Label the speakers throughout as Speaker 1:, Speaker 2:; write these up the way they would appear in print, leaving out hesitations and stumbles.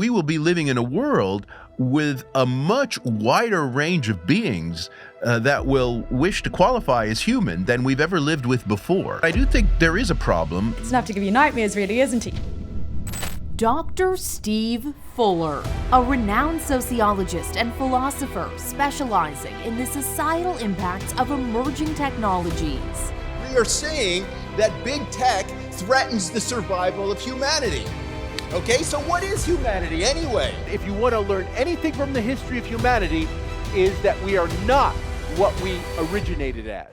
Speaker 1: we will be living in a world with a much wider range of beings that will wish to qualify as human than we've ever lived with before. I do think there is a problem.
Speaker 2: It's enough to give you nightmares, really, isn't he?
Speaker 3: Dr. Steve Fuller, a renowned sociologist and philosopher specializing in the societal impacts of emerging technologies.
Speaker 4: We are saying that big tech threatens the survival of humanity. Okay, so what is humanity anyway?
Speaker 5: If you want to learn anything from the history of humanity, is that we are not what we originated as.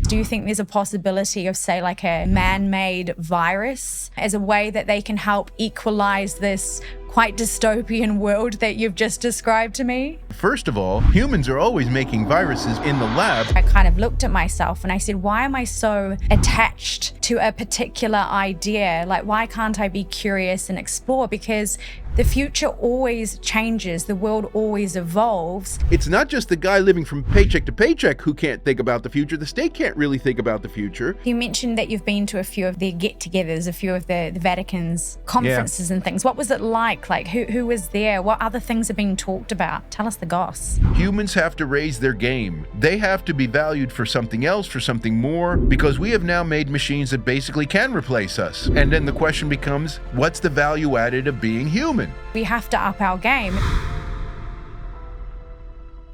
Speaker 2: Do you think there's a possibility of, say, like a man-made virus as a way that they can help equalize this quite dystopian world that you've just described to me?
Speaker 1: First of all, humans are always making viruses in the lab.
Speaker 2: I kind of looked at myself and I said, why am I so attached to a particular idea? Like, why can't I be curious and explore? Because the future always changes. The world always evolves.
Speaker 1: It's not just the guy living from paycheck to paycheck who can't think about the future. The state can't really think about the future.
Speaker 2: You mentioned that you've been to a few of their get-togethers, a few of the Vatican's conferences and things. What was it like? Like, who was there? What other things are being talked about? Tell us the goss.
Speaker 1: Humans have to raise their game. They have to be valued for something else, for something more, because we have now made machines that basically can replace us. And then the question becomes, what's the value added of being human?
Speaker 2: We have to up our game.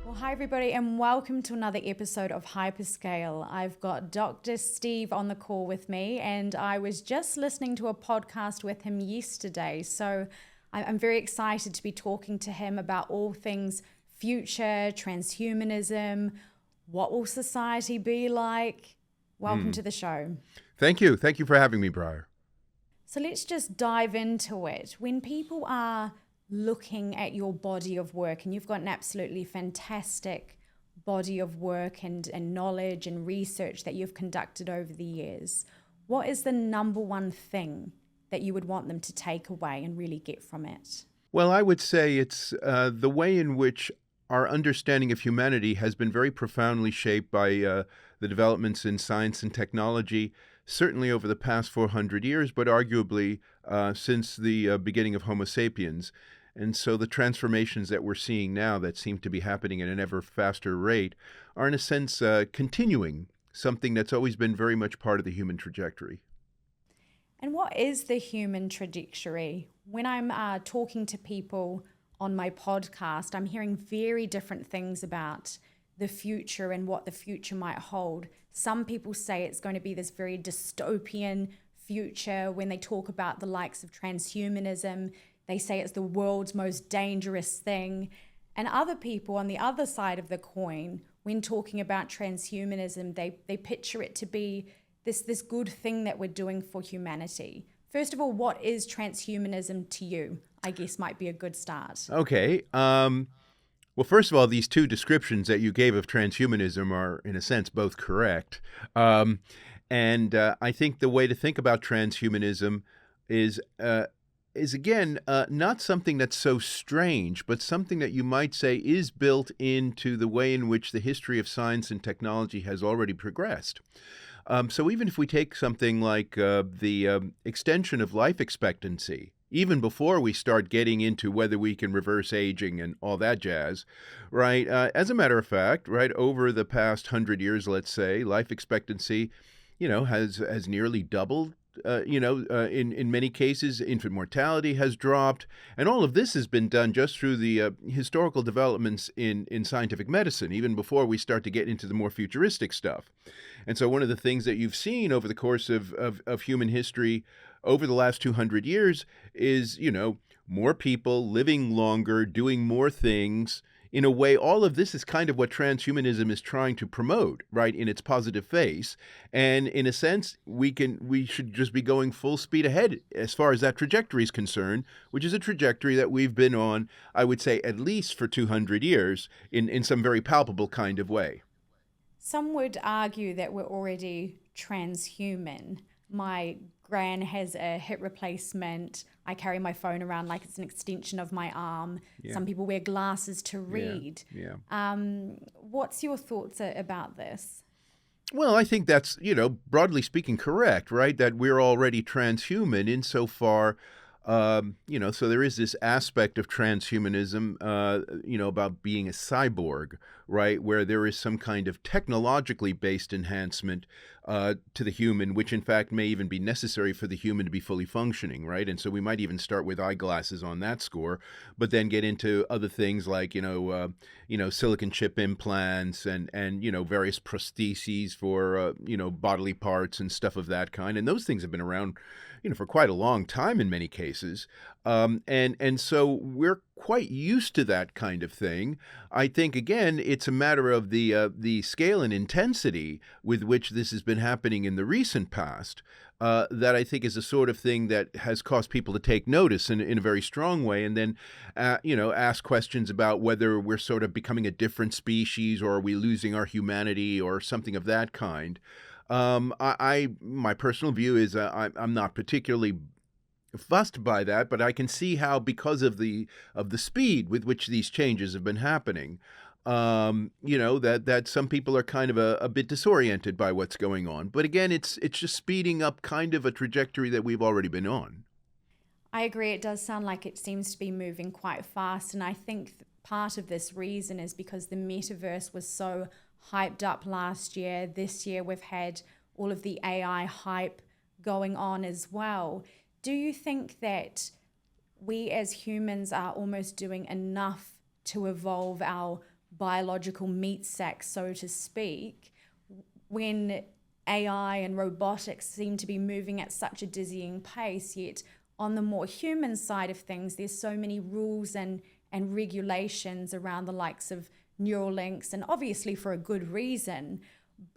Speaker 2: Well, hi everybody, and welcome to another episode of Hyperscale. I've got Dr. Steve on the call with me, and I was just listening to a podcast with him yesterday. So I'm very excited to be talking to him about all things future, transhumanism, what will society be like? Welcome to the show.
Speaker 1: Thank you. Thank you for having me, Briar.
Speaker 2: So let's just dive into it. When people are looking at your body of work, and you've got an absolutely fantastic body of work and knowledge and research that you've conducted over the years, what is the number one thing that you would want them to take away and really get from it?
Speaker 1: Well, I would say it's the way in which our understanding of humanity has been very profoundly shaped by the developments in science and technology, certainly over the past 400 years, but arguably since the beginning of Homo sapiens. And so the transformations that we're seeing now that seem to be happening at an ever faster rate are, in a sense, continuing something that's always been very much part of the human trajectory.
Speaker 2: And what is the human trajectory? When I'm talking to people on my podcast, I'm hearing very different things about the future and what the future might hold. Some people say it's going to be this very dystopian future. When they talk about the likes of transhumanism, they say it's the world's most dangerous thing. And other people on the other side of the coin, when talking about transhumanism, they picture it to be this good thing that we're doing for humanity. First of all, what is transhumanism to you? I guess might be a good start.
Speaker 1: Okay. Well, first of all, these two descriptions that you gave of transhumanism are, in a sense, both correct. And I think the way to think about transhumanism is again, not something that's so strange, but something that you might say is built into the way in which the history of science and technology has already progressed. So even if we take something like the extension of life expectancy, even before we start getting into whether we can reverse aging and all that jazz, right? As a matter of fact, right, over the past 100 years, let's say, life expectancy, has nearly doubled. In many cases, infant mortality has dropped. And all of this has been done just through the historical developments in scientific medicine, even before we start to get into the more futuristic stuff. And so one of the things that you've seen over the course of human history over the last 200 years is, more people living longer, doing more things. In a way, all of this is kind of what transhumanism is trying to promote, right, in its positive face. And in a sense, we should just be going full speed ahead as far as that trajectory is concerned, which is a trajectory that we've been on, I would say, at least for 200 years in some very palpable kind of way.
Speaker 2: Some would argue that we're already transhuman. My gran has a hip replacement. I carry my phone around like it's an extension of my arm. Yeah. Some people wear glasses to read. Yeah. What's your thoughts about this?
Speaker 1: Well, I think that's, broadly speaking, correct, right? That we're already transhuman insofar So there is this aspect of transhumanism, about being a cyborg, right, where there is some kind of technologically based enhancement to the human, which in fact may even be necessary for the human to be fully functioning, right? And so we might even start with eyeglasses on that score, but then get into other things like, silicon chip implants and various prostheses for, bodily parts and stuff of that kind. And those things have been around for quite a long time in many cases. And so we're quite used to that kind of thing. I think, again, it's a matter of the scale and intensity with which this has been happening in the recent past that I think is the sort of thing that has caused people to take notice in a very strong way, and then, ask questions about whether we're sort of becoming a different species, or are we losing our humanity, or something of that kind. My personal view is I'm not particularly fussed by that, but I can see how, because of the speed with which these changes have been happening, that some people are kind of a bit disoriented by what's going on. But again, it's just speeding up kind of a trajectory that we've already been on.
Speaker 2: I agree. It does sound like it seems to be moving quite fast, and I think part of this reason is because the metaverse was so hyped up last year. This year we've had all of the AI hype going on as well. Do you think that we as humans are almost doing enough to evolve our biological meat sack, so to speak, when AI and robotics seem to be moving at such a dizzying pace, yet on the more human side of things, there's so many rules and regulations around the likes of neural links, and obviously for a good reason.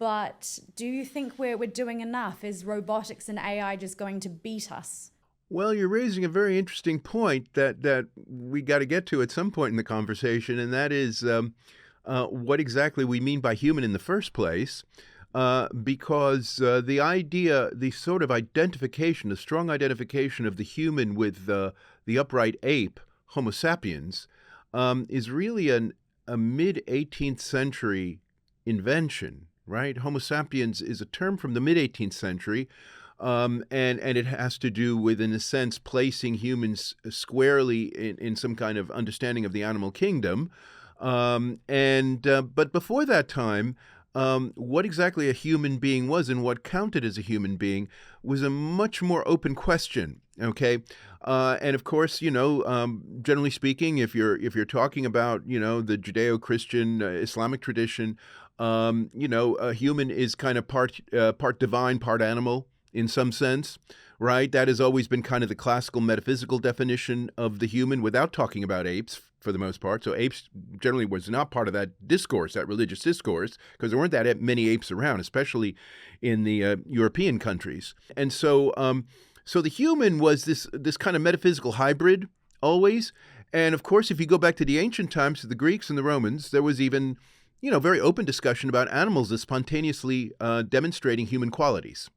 Speaker 2: But do you think we're doing enough? Is robotics and AI just going to beat us?
Speaker 1: Well, you're raising a very interesting point that we got to get to at some point in the conversation, and that is what exactly we mean by human in the first place. Because the idea, the sort of identification, the strong identification of the human with the upright ape, Homo sapiens, is really a mid-18th century invention, right? Homo sapiens is a term from the mid-18th century, and it has to do with, in a sense, placing humans squarely in some kind of understanding of the animal kingdom. But before that time, what exactly a human being was and what counted as a human being was a much more open question. Okay, and of course, generally speaking, if you're talking about the Judeo-Christian Islamic tradition, a human is kind of part divine, part animal in some sense, right? That has always been kind of the classical metaphysical definition of the human, without talking about apes for the most part. So apes generally was not part of that discourse, that religious discourse, because there weren't that many apes around, especially in the European countries. And so the human was this kind of metaphysical hybrid always. And of course, if you go back to the ancient times, to the Greeks and the Romans, there was even, very open discussion about animals as spontaneously demonstrating human qualities.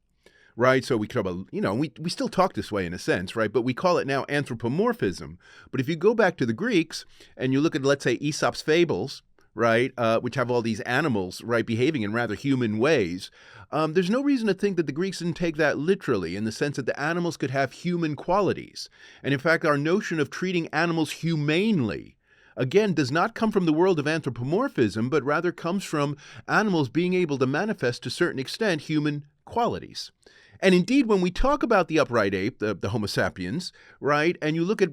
Speaker 1: Right, so we talk about, we still talk this way in a sense, right? But we call it now anthropomorphism. But if you go back to the Greeks and you look at, let's say, Aesop's fables, right, which have all these animals, right, behaving in rather human ways, there's no reason to think that the Greeks didn't take that literally, in the sense that the animals could have human qualities. And in fact, our notion of treating animals humanely, again, does not come from the world of anthropomorphism, but rather comes from animals being able to manifest to a certain extent human qualities. And indeed, when we talk about the upright ape, the Homo sapiens, right, and you look at,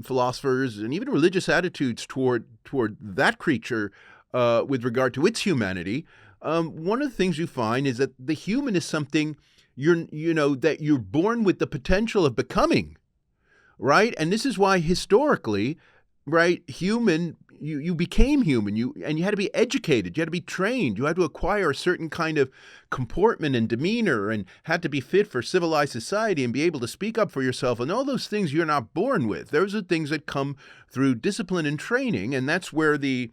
Speaker 1: philosophers and even religious attitudes toward that creature with regard to its humanity, one of the things you find is that the human is something that you're born with the potential of becoming, right? And this is why historically, right, you became human, and you had to be educated, you had to be trained, you had to acquire a certain kind of comportment and demeanor, and had to be fit for civilized society and be able to speak up for yourself, and all those things you're not born with. Those are things that come through discipline and training, and that's where the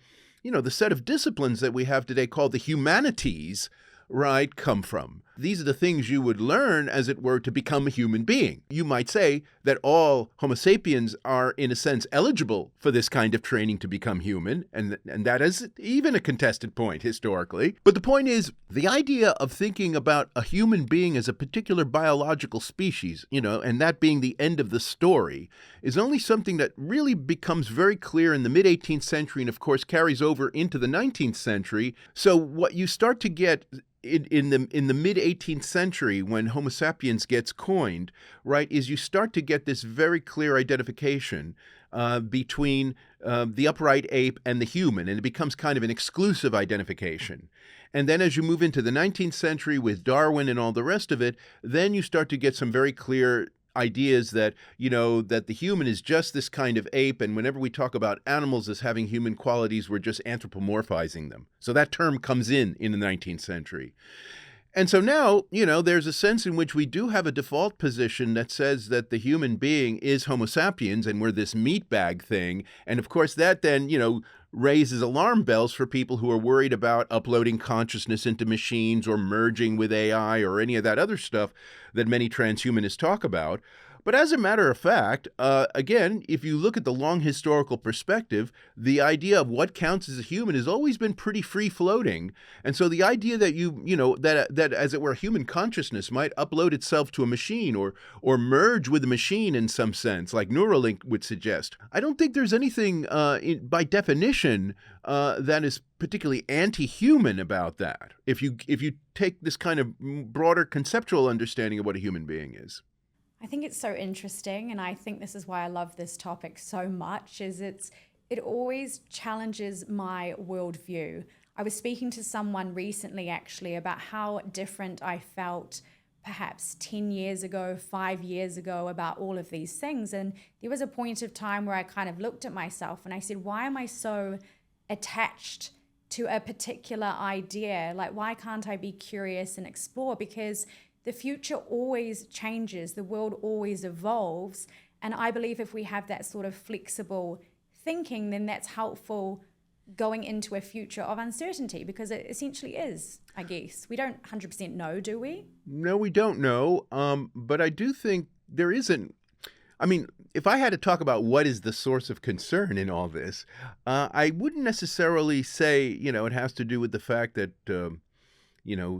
Speaker 1: set of disciplines that we have today called the humanities, right, come from. These are the things you would learn, as it were, to become a human being. You might say that all Homo sapiens are, in a sense, eligible for this kind of training to become human, and that is even a contested point historically. But the point is, the idea of thinking about a human being as a particular biological species, and that being the end of the story, is only something that really becomes very clear in the mid-18th century and, of course, carries over into the 19th century. So what you start to get in the mid-18th century, when Homo sapiens gets coined, right, is you start to get this very clear identification between the upright ape and the human, and it becomes kind of an exclusive identification. And then as you move into the 19th century with Darwin and all the rest of it, then you start to get some very clear ideas that, that the human is just this kind of ape, and whenever we talk about animals as having human qualities, we're just anthropomorphizing them. So that term comes in the 19th century. And so now, there's a sense in which we do have a default position that says that the human being is Homo sapiens and we're this meat bag thing. And of course, that then, raises alarm bells for people who are worried about uploading consciousness into machines or merging with AI or any of that other stuff that many transhumanists talk about. But as a matter of fact, again, if you look at the long historical perspective, the idea of what counts as a human has always been pretty free-floating. And so the idea that that as it were, human consciousness might upload itself to a machine or merge with a machine in some sense, like Neuralink would suggest, I don't think there's anything by definition that is particularly anti-human about that, if you take this kind of broader conceptual understanding of what a human being is.
Speaker 2: I think it's so interesting, and I think this is why I love this topic so much, is it always challenges my worldview. I was speaking to someone recently actually about how different I felt perhaps 10 years ago, 5 years ago about all of these things. And there was a point of time where I kind of looked at myself and I said, why am I so attached to a particular idea? Like, why can't I be curious and explore? Because the future always changes, the world always evolves, and I believe if we have that sort of flexible thinking, then that's helpful going into a future of uncertainty, because it essentially is, I guess. We don't 100% know, do we?
Speaker 1: No, we don't know, but I do think there isn't. I mean, if I had to talk about what is the source of concern in all this, I wouldn't necessarily say, it has to do with the fact that,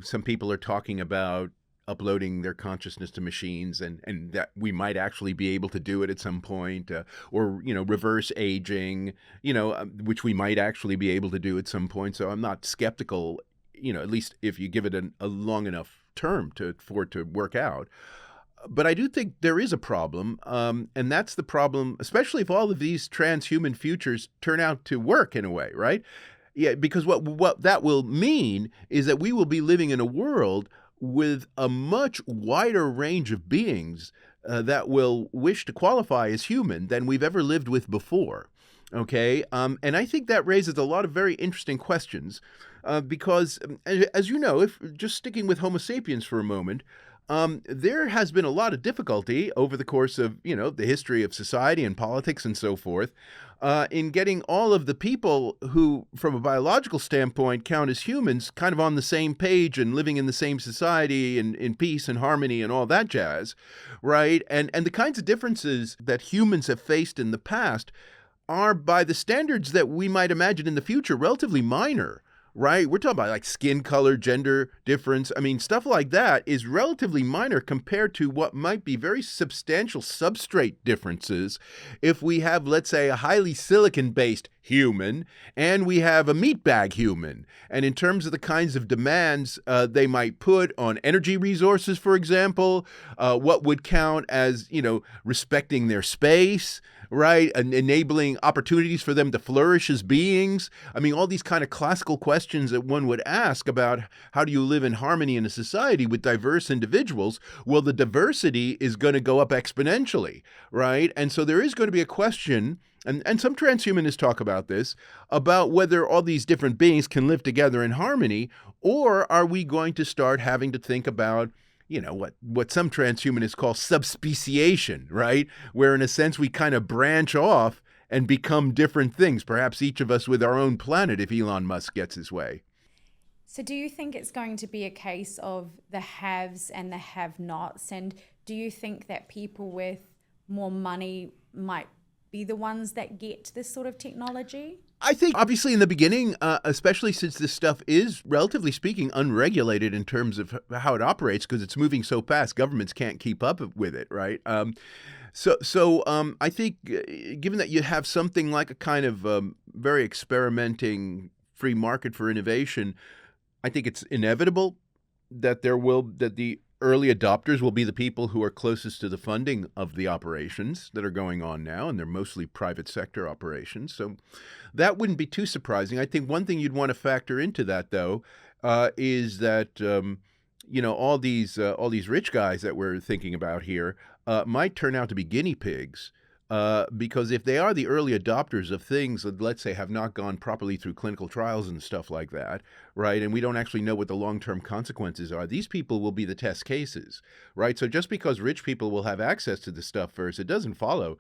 Speaker 1: some people are talking about uploading their consciousness to machines and that we might actually be able to do it at some point, or, reverse aging, which we might actually be able to do at some point. So I'm not skeptical, at least if you give it a long enough term for it to work out. But I do think there is a problem, and that's the problem, especially if all of these transhuman futures turn out to work in a way, right? Yeah, because what that will mean is that we will be living in a world with a much wider range of beings that will wish to qualify as human than we've ever lived with before. Okay, and I think that raises a lot of very interesting questions because, as you know, if just sticking with Homo sapiens for a moment, there has been a lot of difficulty over the course of, the history of society and politics and so forth, in getting all of the people who, from a biological standpoint, count as humans kind of on the same page and living in the same society and in peace and harmony and all that jazz, right? And the kinds of differences that humans have faced in the past are, by the standards that we might imagine in the future, relatively minor. Right? We're talking about like skin color, gender difference. I mean, stuff like that is relatively minor compared to what might be very substantial substrate differences if we have, let's say, a highly silicon-based human and we have a meat bag human. And in terms of the kinds of demands they might put on energy resources, for example, what would count as, respecting their space, right? And enabling opportunities for them to flourish as beings. I mean, all these kind of classical questions that one would ask about how do you live in harmony in a society with diverse individuals? Well, the diversity is going to go up exponentially, right? And so there is going to be a question, and some transhumanists talk about this, about whether all these different beings can live together in harmony, or are we going to start having to think about what some transhumanists call subspeciation, right? Where in a sense we kind of branch off and become different things, perhaps each of us with our own planet if Elon Musk gets his way.
Speaker 2: So do you think it's going to be a case of the haves and the have-nots? And do you think that people with more money might be the ones that get this sort of technology?
Speaker 1: I think obviously in the beginning, especially since this stuff is, relatively speaking, unregulated in terms of how it operates, because it's moving so fast, governments can't keep up with it, right? So I think given that you have something like a kind of very experimenting free market for innovation, I think it's inevitable that the early adopters will be the people who are closest to the funding of the operations that are going on now, and they're mostly private sector operations. So that wouldn't be too surprising. I think one thing you'd want to factor into that, though, is that all these rich guys that we're thinking about here might turn out to be guinea pigs. Because if they are the early adopters of things that, let's say, have not gone properly through clinical trials and stuff like that, right, and we don't actually know what the long-term consequences are, these people will be the test cases, right? So just because rich people will have access to this stuff first, it doesn't follow,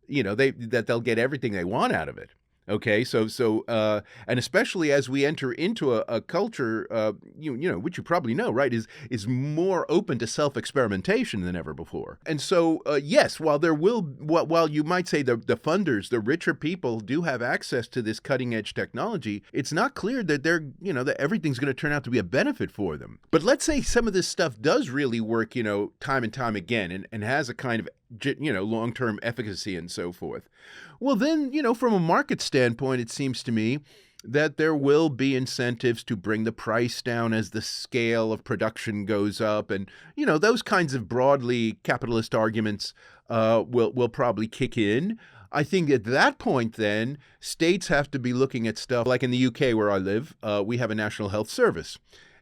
Speaker 1: that they'll get everything they want out of it. Okay, so and especially as we enter into a culture, which you probably know, right, is more open to self-experimentation than ever before. And so, yes, while you might say the funders, the richer people, do have access to this cutting-edge technology, it's not clear that that everything's going to turn out to be a benefit for them. But let's say some of this stuff does really work, time and time again, and has a kind of long-term efficacy and so forth. Well, then, from a market standpoint, it seems to me that there will be incentives to bring the price down as the scale of production goes up. And, those kinds of broadly capitalist arguments will probably kick in. I think at that point, then, states have to be looking at stuff like in the UK where I live, we have a National Health Service.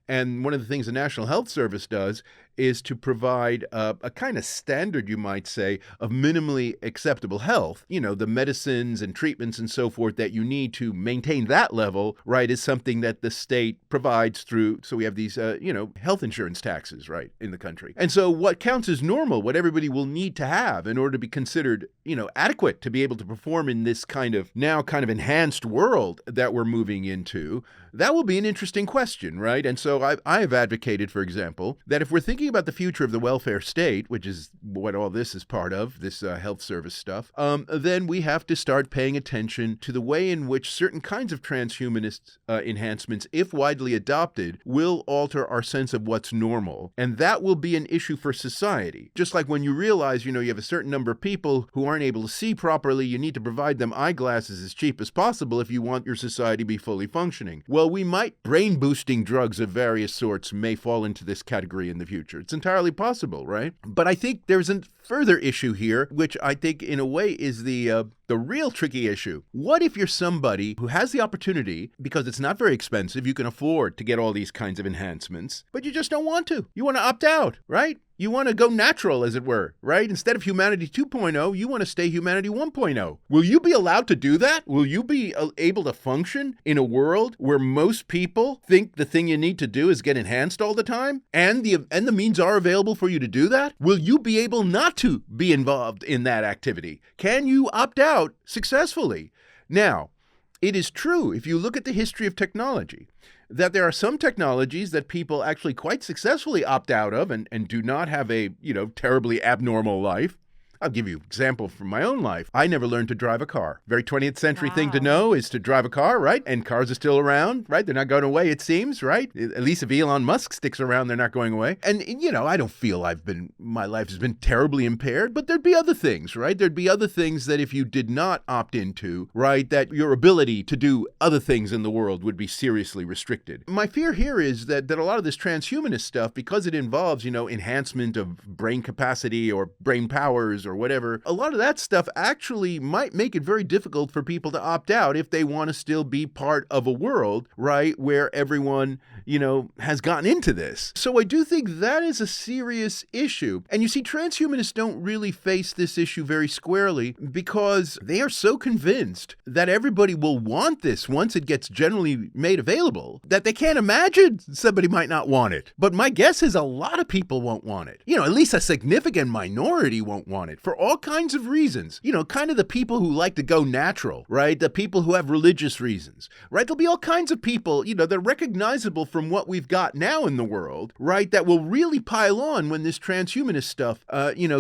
Speaker 1: And one of the things the National Health Service does is to provide a kind of standard, you might say, of minimally acceptable health. The medicines and treatments and so forth that you need to maintain that level, right, is something that the state provides through. So we have these, health insurance taxes, right, in the country. And so what counts as normal, what everybody will need to have in order to be considered, adequate to be able to perform in this kind of enhanced world that we're moving into, that will be an interesting question, right? And so I have advocated, for example, that if we're thinking about the future of the welfare state, which is what all this is part of, this health service stuff, then we have to start paying attention to the way in which certain kinds of transhumanist enhancements, if widely adopted, will alter our sense of what's normal. And that will be an issue for society. Just like when you realize, you have a certain number of people who aren't able to see properly, you need to provide them eyeglasses as cheap as possible if you want your society to be fully functioning. Well, brain-boosting drugs of various sorts may fall into this category in the future. It's entirely possible, right? But I think there's a further issue here, which I think in a way is the real tricky issue. What if you're somebody who has the opportunity, because it's not very expensive, you can afford to get all these kinds of enhancements, but you just don't want to. You want to opt out, right? You want to go natural, as it were, right? Instead of humanity 2.0, you want to stay humanity 1.0. Will you be allowed to do that? Will you be able to function in a world where most people think the thing you need to do is get enhanced all the time? And the means are available for you to do that? Will you be able not to be involved in that activity? Can you opt out successfully? Now, it is true, if you look at the history of technology, that there are some technologies that people actually quite successfully opt out of and do not have a, terribly abnormal life. I'll give you an example from my own life. I never learned to drive a car. Very 20th century thing to know is to drive a car, right? And cars are still around, right? They're not going away, it seems, right? At least if Elon Musk sticks around, they're not going away. And, I don't feel my life has been terribly impaired, but there'd be other things, right? There'd be other things that if you did not opt into, right, that your ability to do other things in the world would be seriously restricted. My fear here is that a lot of this transhumanist stuff, because it involves, enhancement of brain capacity or brain powers or whatever, a lot of that stuff actually might make it very difficult for people to opt out if they want to still be part of a world, right, where everyone, has gotten into this. So I do think that is a serious issue. And you see, transhumanists don't really face this issue very squarely because they are so convinced that everybody will want this once it gets generally made available that they can't imagine somebody might not want it. But my guess is a lot of people won't want it. At least a significant minority won't want it. it for all kinds of reasons. You know, kind of the people who like to go natural, right? The people who have religious reasons, right? There'll be all kinds of people, you know, that are recognizable from what we've got now in the world, right? That will really pile on when this transhumanist stuff,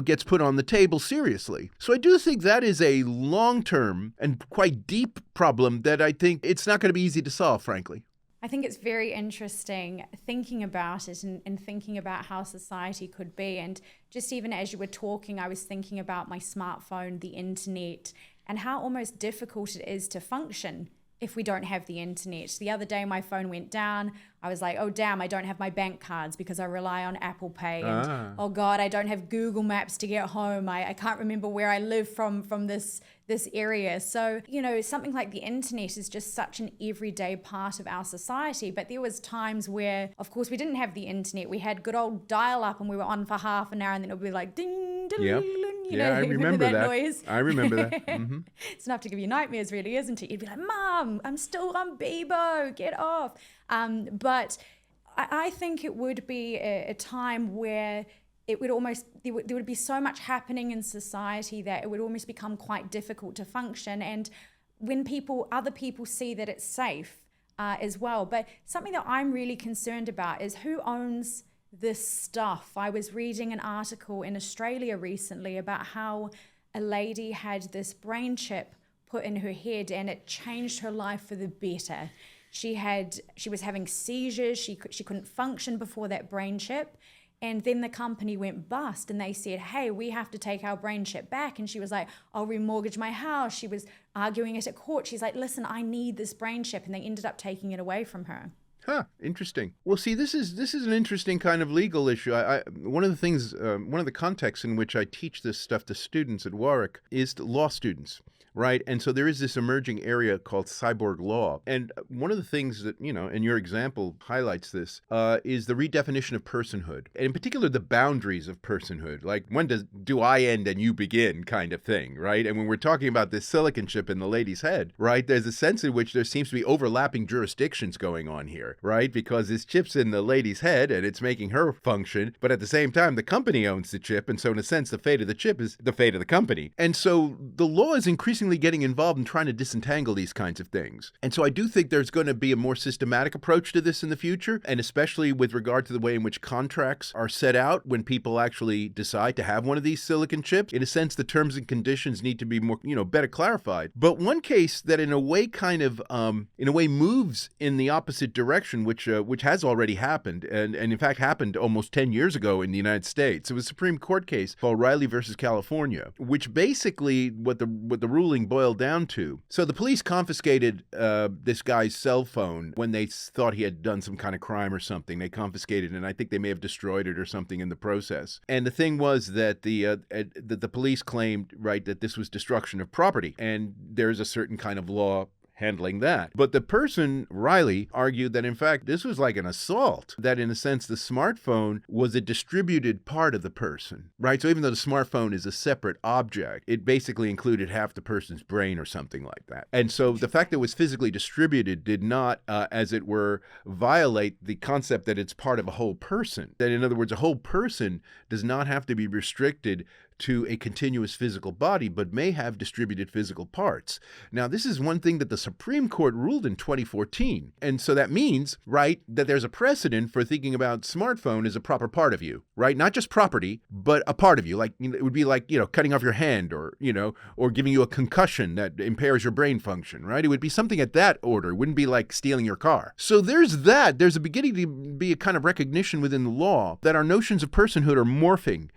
Speaker 1: gets put on the table seriously. So I do think that is a long-term and quite deep problem that I think it's not going to be easy to solve, frankly.
Speaker 2: I think it's very interesting thinking about it and thinking about how society could be. And just even as you were talking, I was thinking about my smartphone, the internet, and how almost difficult it is to function if we don't have the internet. The other day, my phone went down. I was like, oh, damn, I don't have my bank cards because I rely on Apple Pay. And oh, God, I don't have Google Maps to get home. I can't remember where I live from this area. So, you know, something like the internet is just such an everyday part of our society. But there was times where, of course, we didn't have the internet. We had good old dial-up and we were on for half an hour and then it would be like, ding, ding,
Speaker 1: Yep.
Speaker 2: you know,
Speaker 1: I remember that
Speaker 2: noise.
Speaker 1: I remember that. Mm-hmm.
Speaker 2: It's enough to give you nightmares, really, isn't it? You'd be like, Mom, I'm still on Bebo, get off. But I think it would be a time where it would almost, there would be so much happening in society that it would almost become quite difficult to function. And when other people see that it's safe as well. But something that I'm really concerned about is who owns this stuff. I was reading an article in Australia recently about how a lady had this brain chip put in her head and it changed her life for the better. She was having seizures. She couldn't function before that brain chip. And then the company went bust and they said, hey, we have to take our brain chip back. And she was like, I'll remortgage my house. She was arguing it at court. She's like, listen, I need this brain chip. And they ended up taking it away from her.
Speaker 1: Huh, interesting. Well, see, this is an interesting kind of legal issue. One of the contexts in which I teach this stuff to students at Warwick is to law students. Right. And so there is this emerging area called cyborg law. And one of the things that, you know, and your example highlights this, is the redefinition of personhood. And in particular, the boundaries of personhood. Like, when do I end and you begin kind of thing, right? And when we're talking about this silicon chip in the lady's head, right, there's a sense in which there seems to be overlapping jurisdictions going on here, right? Because this chip's in the lady's head and it's making her function. But at the same time, the company owns the chip. And so in a sense, the fate of the chip is the fate of the company. And so the law is increasingly getting involved in trying to disentangle these kinds of things. And so I do think there's going to be a more systematic approach to this in the future, and especially with regard to the way in which contracts are set out when people actually decide to have one of these silicon chips. In a sense, the terms and conditions need to be more, better clarified. But one case that in a way moves in the opposite direction, which has already happened, and in fact happened almost 10 years ago in the United States. It was a Supreme Court case called Riley versus California, which basically what the ruling boiled down to. So the police confiscated this guy's cell phone when they thought he had done some kind of crime or something. They confiscated it, and I think they may have destroyed it or something in the process. And the thing was that the police claimed, right, that this was destruction of property, and there's a certain kind of law handling that. But the person, Riley, argued that in fact this was like an assault, that in a sense the smartphone was a distributed part of the person, right? So even though the smartphone is a separate object, it basically included half the person's brain or something like that. And so the fact that it was physically distributed did not, as it were, violate the concept that it's part of a whole person. That in other words, a whole person does not have to be restricted to a continuous physical body, but may have distributed physical parts. Now, this is one thing that the Supreme Court ruled in 2014. And so that means, right, that there's a precedent for thinking about smartphone as a proper part of you, right? Not just property, but a part of you. Like, it would be like, cutting off your hand or giving you a concussion that impairs your brain function, right? It would be something at that order. It wouldn't be like stealing your car. So there's that. There's a beginning to be a kind of recognition within the law that our notions of personhood are morphing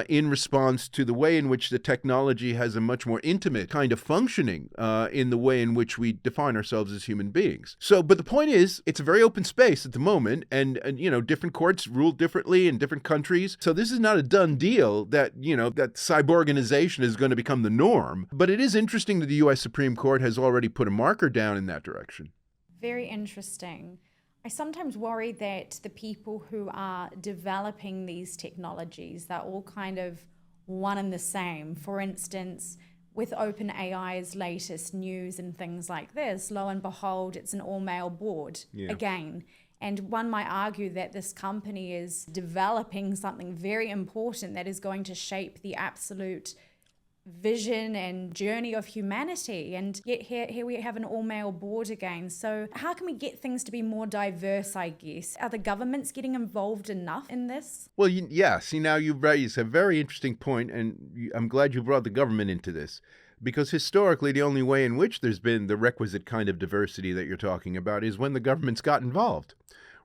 Speaker 1: in response to the way in which the technology has a much more intimate kind of functioning in the way in which we define ourselves as human beings. So, but the point is, it's a very open space at the moment, and different courts rule differently in different countries. So this is not a done deal that, that cyborganization is going to become the norm. But it is interesting that the U.S. Supreme Court has already put a marker down in that direction.
Speaker 2: Very interesting. I sometimes worry that the people who are developing these technologies, they're all kind of one and the same. For instance, with OpenAI's latest news and things like this, lo and behold, it's an all-male board again. And one might argue that this company is developing something very important that is going to shape the absolute vision and journey of humanity. And yet here we have an all-male board again. So how can we get things to be more diverse, I guess? Are the governments getting involved enough in this?
Speaker 1: Well, yeah. See, now you've raised a very interesting point, and I'm glad you brought the government into this. Because historically, the only way in which there's been the requisite kind of diversity that you're talking about is when the government's got involved,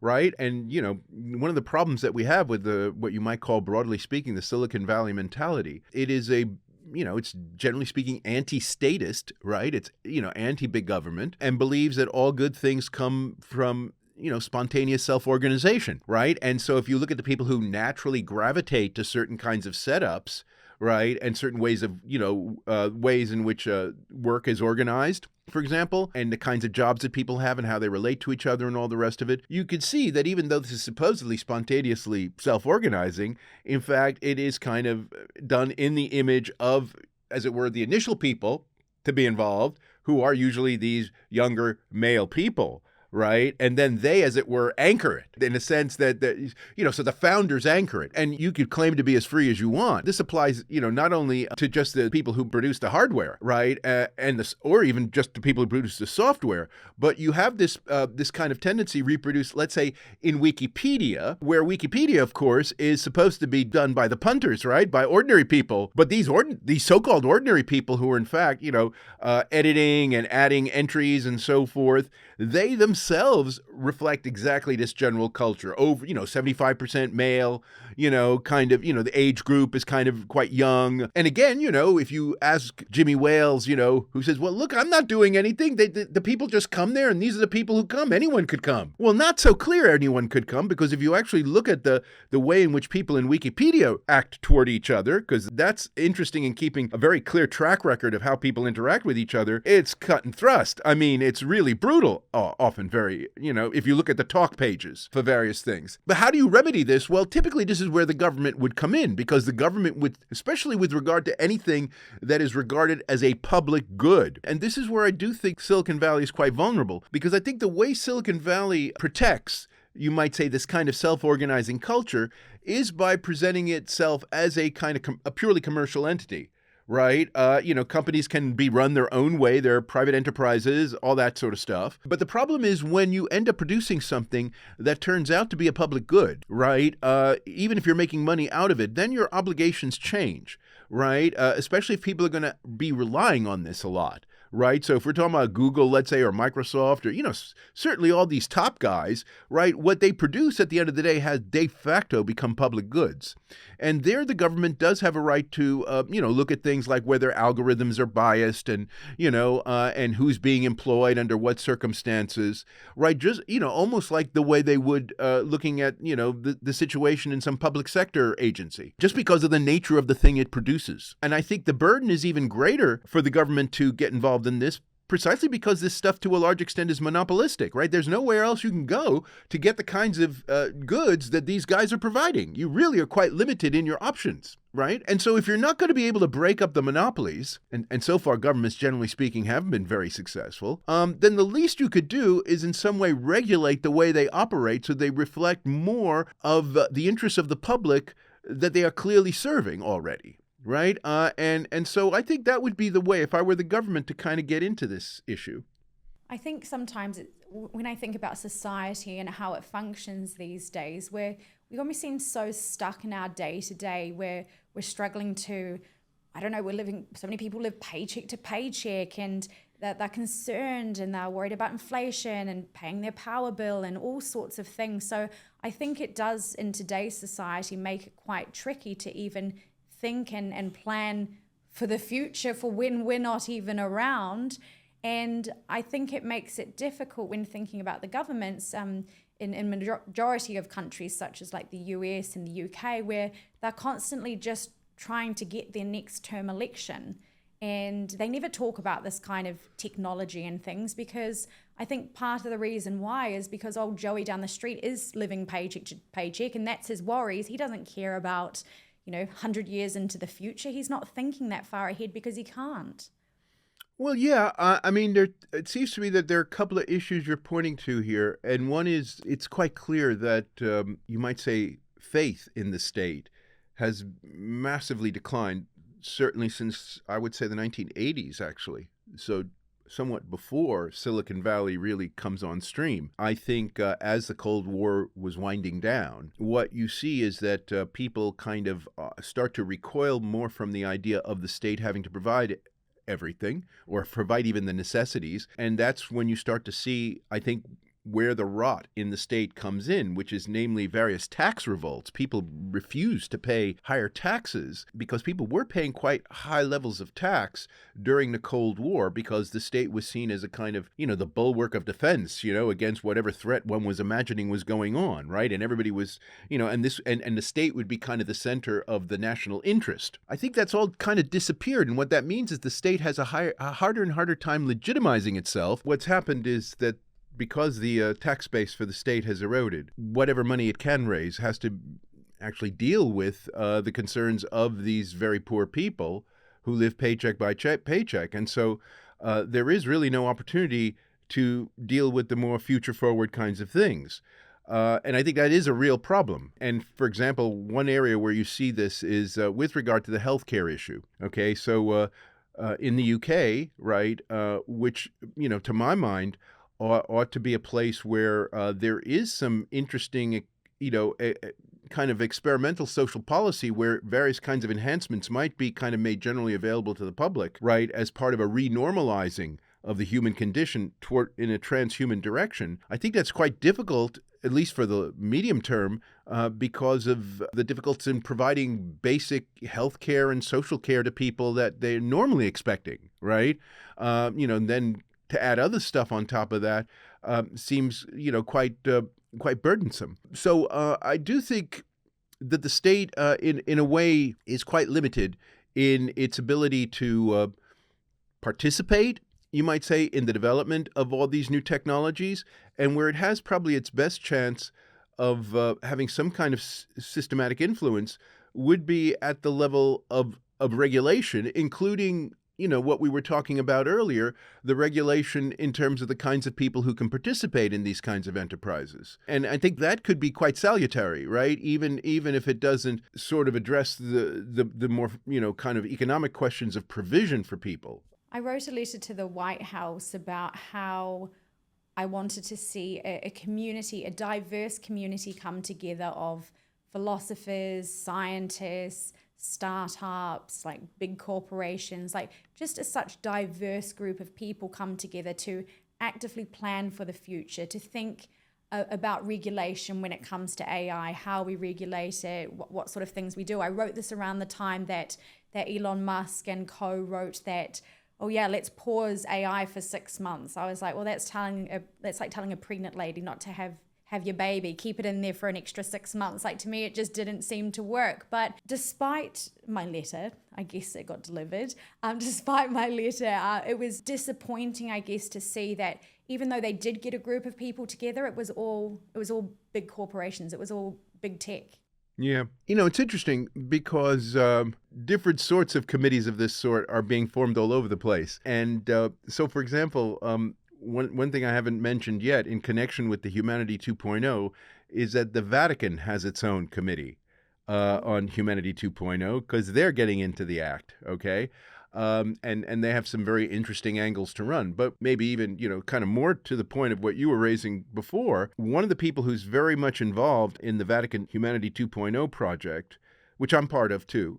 Speaker 1: right? And, one of the problems that we have with what you might call, broadly speaking, the Silicon Valley mentality, it is it's generally speaking anti-statist, right? It's, anti-big government, and believes that all good things come from spontaneous self-organization, right? And so if you look at the people who naturally gravitate to certain kinds of setups, right, and certain ways of, ways in which work is organized, for example, and the kinds of jobs that people have and how they relate to each other and all the rest of it, you could see that even though this is supposedly spontaneously self-organizing, in fact, it is kind of done in the image of, as it were, the initial people to be involved, who are usually these younger male people. Right. And then they, as it were, anchor it in a sense that, so the founders anchor it, and you could claim to be as free as you want. This applies, not only to just the people who produce the hardware, right, or even just the people who produce the software, but you have this kind of tendency reproduced, let's say, in Wikipedia, where Wikipedia, of course, is supposed to be done by the punters, right, by ordinary people. But these so-called ordinary people who are, in fact, editing and adding entries and so forth, they themselves reflect exactly this general culture. Over, 75% male, kind of, the age group is kind of quite young. And again, if you ask Jimmy Wales, who says, well, look, I'm not doing anything. The people just come there, and these are the people who come. Anyone could come. Well, not so clear anyone could come, because if you actually look at the way in which people in Wikipedia act toward each other, because that's interesting in keeping a very clear track record of how people interact with each other, it's cut and thrust. I mean, it's really brutal. Often very, if you look at the talk pages for various things. But how do you remedy this? Well, typically this is where the government would come in, because the government would, especially with regard to anything that is regarded as a public good. And this is where I do think Silicon Valley is quite vulnerable, because I think the way Silicon Valley protects, you might say, this kind of self-organizing culture is by presenting itself as a kind of a purely commercial entity. Right? Companies can be run their own way. They're private enterprises, all that sort of stuff. But the problem is when you end up producing something that turns out to be a public good, right? Even if you're making money out of it, then your obligations change, right? Especially if people are going to be relying on this a lot. Right. So if we're talking about Google, let's say, or Microsoft, or, certainly all these top guys, right, what they produce at the end of the day has de facto become public goods. And there the government does have a right to, look at things like whether algorithms are biased and, and who's being employed under what circumstances. Right. Just, almost like the way they would looking at, the situation in some public sector agency, just because of the nature of the thing it produces. And I think the burden is even greater for the government to get involved in this, precisely because this stuff to a large extent is monopolistic, right? There's nowhere else you can go to get the kinds of goods that these guys are providing. You really are quite limited in your options, right? And so if you're not going to be able to break up the monopolies, and so far governments, generally speaking, haven't been very successful, then the least you could do is in some way regulate the way they operate so they reflect more of the interests of the public that they are clearly serving already. Right. And so I think that would be the way, if I were the government, to kind of get into this issue.
Speaker 2: I think sometimes when I think about society and how it functions these days, we almost seem so stuck in our day to day, where we're struggling to, so many people live paycheck to paycheck, and that they're concerned and they're worried about inflation and paying their power bill and all sorts of things. So I think it does, in today's society, make it quite tricky to even think and plan for the future, for when we're not even around. And I think it makes it difficult when thinking about the governments in majority of countries such as like the US and the UK, where they're constantly just trying to get their next term election. And they never talk about this kind of technology and things, because I think part of the reason why is because old Joey down the street is living paycheck to paycheck, and that's his worries. He doesn't care about 100 years into the future. He's not thinking that far ahead because he can't.
Speaker 1: Well, yeah, I mean, it seems to me that there are a couple of issues you're pointing to here, and one is it's quite clear that you might say faith in the state has massively declined, certainly since I would say the 1980s, actually. So somewhat before Silicon Valley really comes on stream. I think as the Cold War was winding down, what you see is that people kind of start to recoil more from the idea of the state having to provide everything or provide even the necessities. And that's when you start to see, I think, where the rot in the state comes in, which is namely various tax revolts. People refuse to pay higher taxes because people were paying quite high levels of tax during the Cold War because the state was seen as a kind of, the bulwark of defense, against whatever threat one was imagining was going on, right? And everybody was, and the state would be kind of the center of the national interest. I think that's all kind of disappeared. And what that means is the state has a harder and harder time legitimizing itself. What's happened is that because the tax base for the state has eroded, whatever money it can raise has to actually deal with the concerns of these very poor people who live paycheck by paycheck. And so there is really no opportunity to deal with the more future-forward kinds of things. And I think that is a real problem. And for example, one area where you see this is with regard to the healthcare issue. Okay, so in the UK, right, which, to my mind, ought to be a place where there is some interesting, kind of experimental social policy where various kinds of enhancements might be kind of made generally available to the public, right, as part of a renormalizing of the human condition toward in a transhuman direction. I think that's quite difficult, at least for the medium term, because of the difficulties in providing basic health care and social care to people that they're normally expecting, right? And then to add other stuff on top of that seems, quite burdensome. So I do think that the state, in a way, is quite limited in its ability to participate, you might say, in the development of all these new technologies, and where it has probably its best chance of having some kind of systematic influence would be at the level of regulation, including what we were talking about earlier, the regulation in terms of the kinds of people who can participate in these kinds of enterprises. And I think that could be quite salutary, right? Even if it doesn't sort of address the more, kind of economic questions of provision for people.
Speaker 2: I wrote a letter to the White House about how I wanted to see a community, a diverse community come together of philosophers, scientists, startups, like big corporations, like just a such diverse group of people come together to actively plan for the future, to think about regulation when it comes to AI, how we regulate it, what sort of things we do. I wrote this around the time that Elon Musk and co wrote that, oh yeah, let's pause AI for 6 months. I was like, well, that's like telling a pregnant lady not to have your baby, keep it in there for an extra 6 months. Like, to me, it just didn't seem to work. But despite my letter, I guess it got delivered, despite my letter, it was disappointing, I guess, to see that even though they did get a group of people together, it was all big corporations. It was all big tech.
Speaker 1: Yeah. It's interesting because different sorts of committees of this sort are being formed all over the place. And so, for example, one thing I haven't mentioned yet in connection with the Humanity 2.0 is that the Vatican has its own committee on Humanity 2.0 because they're getting into the act, okay? And they have some very interesting angles to run. But maybe even, kind of more to the point of what you were raising before, one of the people who's very much involved in the Vatican Humanity 2.0 project, which I'm part of too,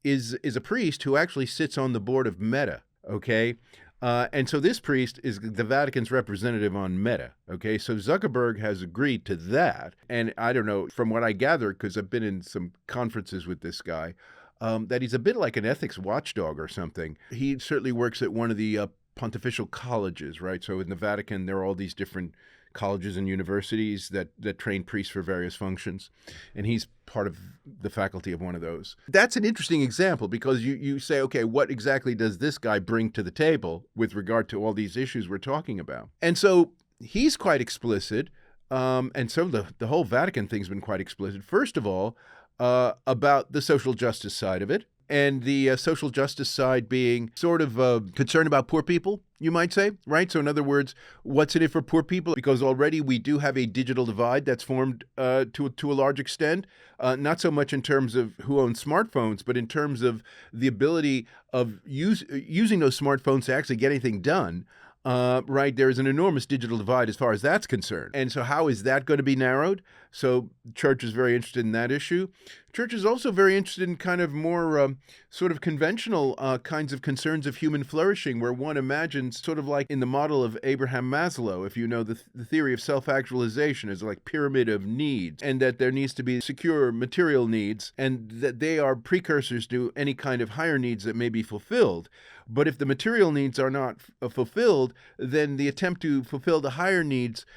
Speaker 1: is a priest who actually sits on the board of Meta, okay? And so this priest is the Vatican's representative on Meta, okay? So Zuckerberg has agreed to that. And I don't know, from what I gather, because I've been in some conferences with this guy, that he's a bit like an ethics watchdog or something. He certainly works at one of the pontifical colleges, right? So in the Vatican, there are all these different colleges and universities that train priests for various functions. And he's part of the faculty of one of those. That's an interesting example because you say, okay, what exactly does this guy bring to the table with regard to all these issues we're talking about? And so he's quite explicit. And so the whole Vatican thing's been quite explicit. First of all, about the social justice side of it. and the social justice side being sort of concerned about poor people, you might say, right? So in other words, what's in it for poor people? Because already we do have a digital divide that's formed to a large extent, not so much in terms of who owns smartphones, but in terms of the ability of using those smartphones to actually get anything done. Right, there is an enormous digital divide as far as that's concerned. And so how is that going to be narrowed? So the church is very interested in that issue. Church is also very interested in kind of more sort of conventional kinds of concerns of human flourishing, where one imagines sort of like in the model of Abraham Maslow, if you know the theory of self-actualization as like pyramid of needs, and that there needs to be secure material needs, and that they are precursors to any kind of higher needs that may be fulfilled. But if the material needs are not fulfilled, then the attempt to fulfill the higher needs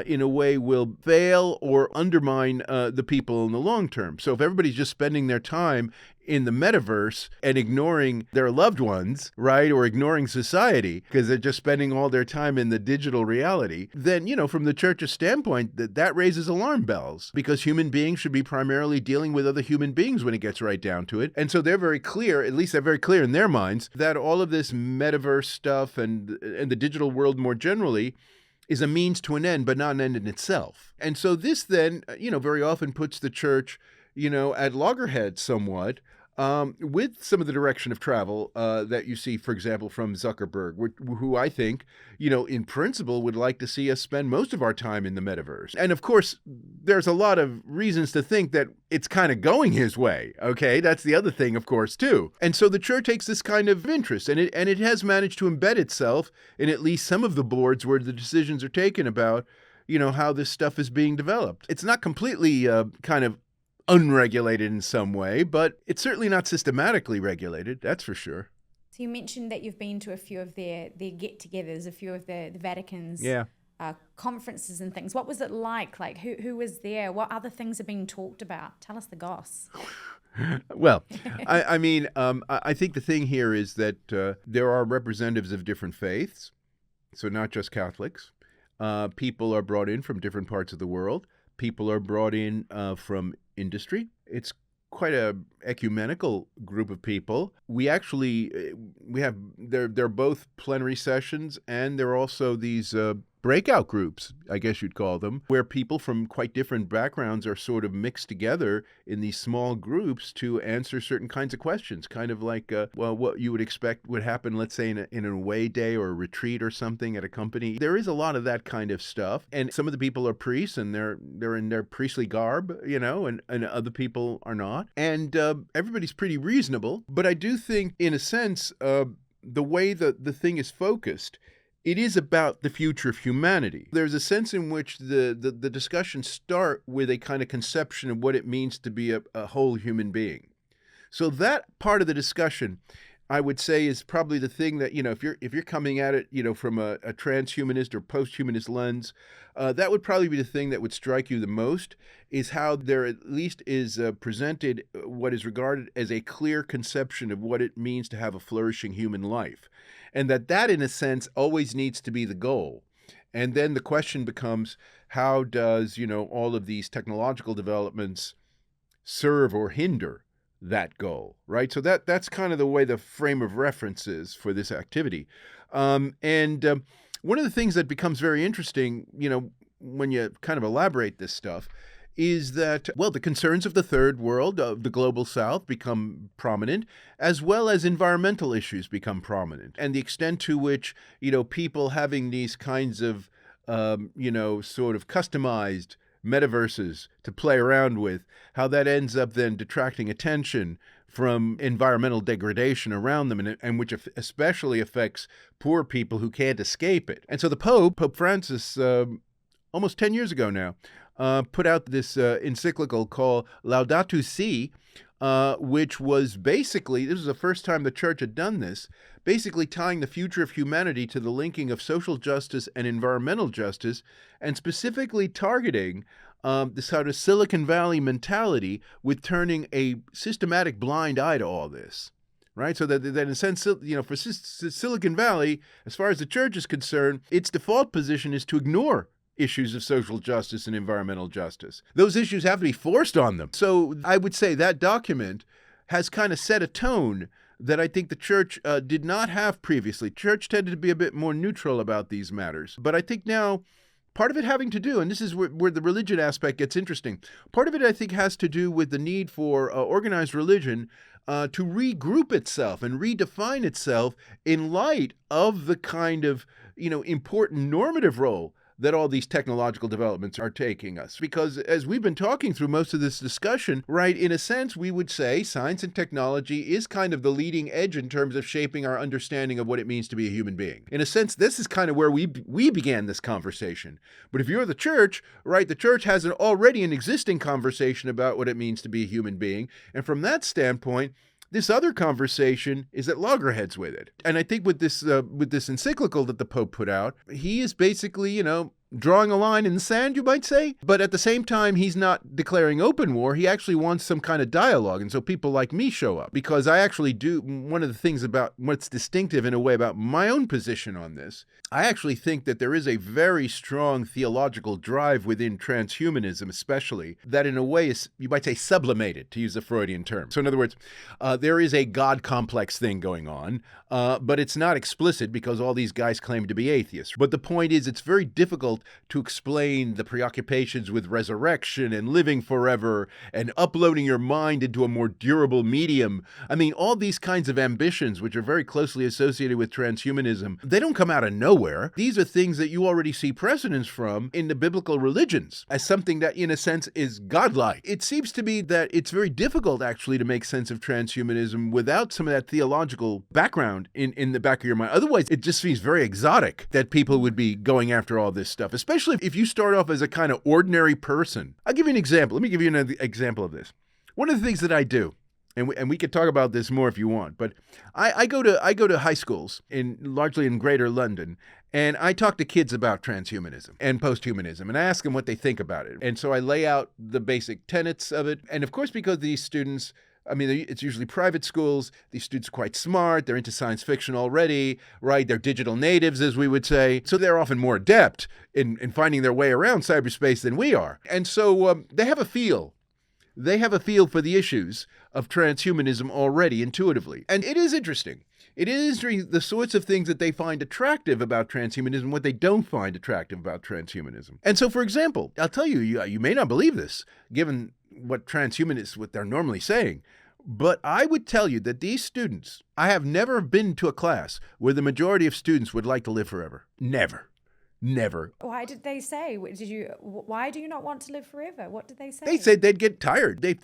Speaker 1: in a way will fail or undermine the people in the long term. So if everybody's just spending their time in the metaverse and ignoring their loved ones, right, or ignoring society because they're just spending all their time in the digital reality, then, from the church's standpoint, that raises alarm bells, because human beings should be primarily dealing with other human beings when it gets right down to it. And so they're very clear, at least they're very clear in their minds, that all of this metaverse stuff and the digital world more generally is a means to an end, but not an end in itself. And so this then, very often puts the church, at loggerheads somewhat, with some of the direction of travel that you see, for example, from Zuckerberg, who I think, in principle would like to see us spend most of our time in the metaverse. And of course, there's a lot of reasons to think that it's kind of going his way, okay? That's the other thing, of course, too. And so the church takes this kind of interest, and it has managed to embed itself in at least some of the boards where the decisions are taken about, how this stuff is being developed. It's not completely kind of unregulated in some way, but it's certainly not systematically regulated, that's for sure.
Speaker 2: So you mentioned that you've been to a few of their get-togethers, a few of the Vatican's conferences and things. What was it like? Like, who was there? What other things are being talked about? Tell us the goss.
Speaker 1: Well, I mean, I think the thing here is that there are representatives of different faiths, so not just Catholics. People are brought in from different parts of the world. People are brought in from industry. It's quite a ecumenical group of people. We actually, they're both plenary sessions, and there are also these breakout groups, I guess you'd call them, where people from quite different backgrounds are sort of mixed together in these small groups to answer certain kinds of questions, kind of like, what you would expect would happen, let's say, in an away day or a retreat or something at a company. There is a lot of that kind of stuff, and some of the people are priests, and they're in their priestly garb, and other people are not, and everybody's pretty reasonable. But I do think, in a sense, the way that the thing is focused, it is about the future of humanity. There's a sense in which the discussions start with a kind of conception of what it means to be a whole human being. So that part of the discussion, I would say, is probably the thing that, if you're coming at it, from a transhumanist or post-humanist lens, that would probably be the thing that would strike you the most, is how there at least is presented what is regarded as a clear conception of what it means to have a flourishing human life. And that, in a sense, always needs to be the goal. And then the question becomes, how does, all of these technological developments serve or hinder that goal, right? So that's kind of the way the frame of reference is for this activity. And one of the things that becomes very interesting, when you kind of elaborate this stuff, is that, the concerns of the third world, of the global south, become prominent, as well as environmental issues become prominent. And the extent to which, people having these kinds of, sort of customized metaverses to play around with, how that ends up then detracting attention from environmental degradation around them, and which especially affects poor people who can't escape it. And so the Pope Francis, almost 10 years ago now, put out this encyclical called Laudato Si, which was basically, this was the first time the church had done this, basically tying the future of humanity to the linking of social justice and environmental justice, and specifically targeting this sort of Silicon Valley mentality with turning a systematic blind eye to all this. Right? So that in a sense, for Silicon Valley, as far as the church is concerned, its default position is to ignore issues of social justice and environmental justice. Those issues have to be forced on them. So I would say that document has kind of set a tone that I think the church did not have previously. Church tended to be a bit more neutral about these matters. But I think now, part of it having to do, and this is where the religion aspect gets interesting, part of it I think has to do with the need for organized religion to regroup itself and redefine itself in light of the kind of, important normative role that all these technological developments are taking us. Because as we've been talking through most of this discussion, right, in a sense, we would say science and technology is kind of the leading edge in terms of shaping our understanding of what it means to be a human being. In a sense, this is kind of where we began this conversation. But if you're the church, right, the church has already an existing conversation about what it means to be a human being. And from that standpoint, this other conversation is at loggerheads with it. And I think with this encyclical that the Pope put out, he is basically, drawing a line in the sand, you might say. But at the same time, he's not declaring open war. He actually wants some kind of dialogue. And so people like me show up because I actually do. One of the things about what's distinctive in a way about my own position on this, I actually think that there is a very strong theological drive within transhumanism, especially, that in a way is, you might say, sublimated, to use a Freudian term. So in other words, there is a God complex thing going on, but it's not explicit because all these guys claim to be atheists. But the point is, it's very difficult to explain the preoccupations with resurrection and living forever and uploading your mind into a more durable medium. I mean, all these kinds of ambitions, which are very closely associated with transhumanism, they don't come out of nowhere. These are things that you already see precedents from in the biblical religions as something that, in a sense, is godlike. It seems to me that it's very difficult, actually, to make sense of transhumanism without some of that theological background in the back of your mind. Otherwise, it just seems very exotic that people would be going after all this stuff, especially if you start off as a kind of ordinary person. I'll give you an example. Let me give you an example of this. One of the things that I do, and we could talk about this more if you want, but I go to high schools largely in Greater London, and I talk to kids about transhumanism and posthumanism, and I ask them what they think about it. And so I lay out the basic tenets of it. And of course, because these students, it's usually private schools. These students are quite smart. They're into science fiction already, right? They're digital natives, as we would say. So they're often more adept in finding their way around cyberspace than we are. And so they have a feel. They have a feel for the issues of transhumanism already intuitively. And it is interesting. It is the sorts of things that they find attractive about transhumanism, what they don't find attractive about transhumanism. And so, for example, I'll tell you, you may not believe this, given what transhumanists, what they're normally saying, but I would tell you that these students, I have never been to a class where the majority of students would like to live forever. Never. Never.
Speaker 2: Why did they say? Why do you not want to live forever? What did they say?
Speaker 1: They said they'd get tired. They'd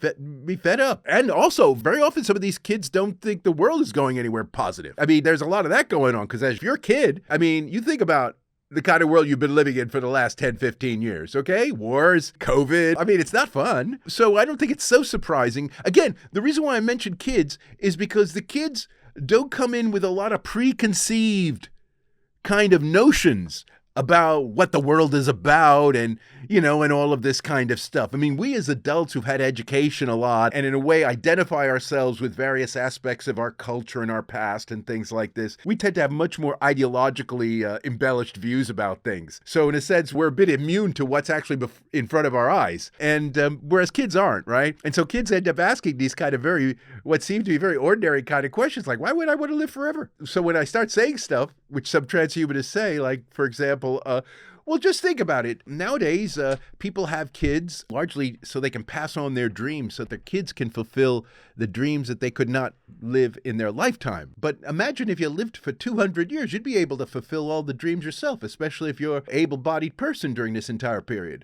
Speaker 1: be fed up. And also, very often, some of these kids don't think the world is going anywhere positive. There's a lot of that going on because as you're a kid, you think about the kind of world you've been living in for the last 10, 15 years, okay? Wars, COVID. It's not fun. So I don't think it's so surprising. Again, the reason why I mentioned kids is because the kids don't come in with a lot of preconceived kind of notions about what the world is about and all of this kind of stuff. We as adults who've had education a lot and in a way identify ourselves with various aspects of our culture and our past and things like this, we tend to have much more ideologically embellished views about things. So in a sense, we're a bit immune to what's actually in front of our eyes. And whereas kids aren't, right? And so kids end up asking these kind of what seem to be very ordinary kind of questions, like, why would I want to live forever? So when I start saying stuff, which some transhumanists say, like, for example, well, just think about it. Nowadays, people have kids largely so they can pass on their dreams so their kids can fulfill the dreams that they could not live in their lifetime. But imagine if you lived for 200 years, you'd be able to fulfill all the dreams yourself, especially if you're an able-bodied person during this entire period.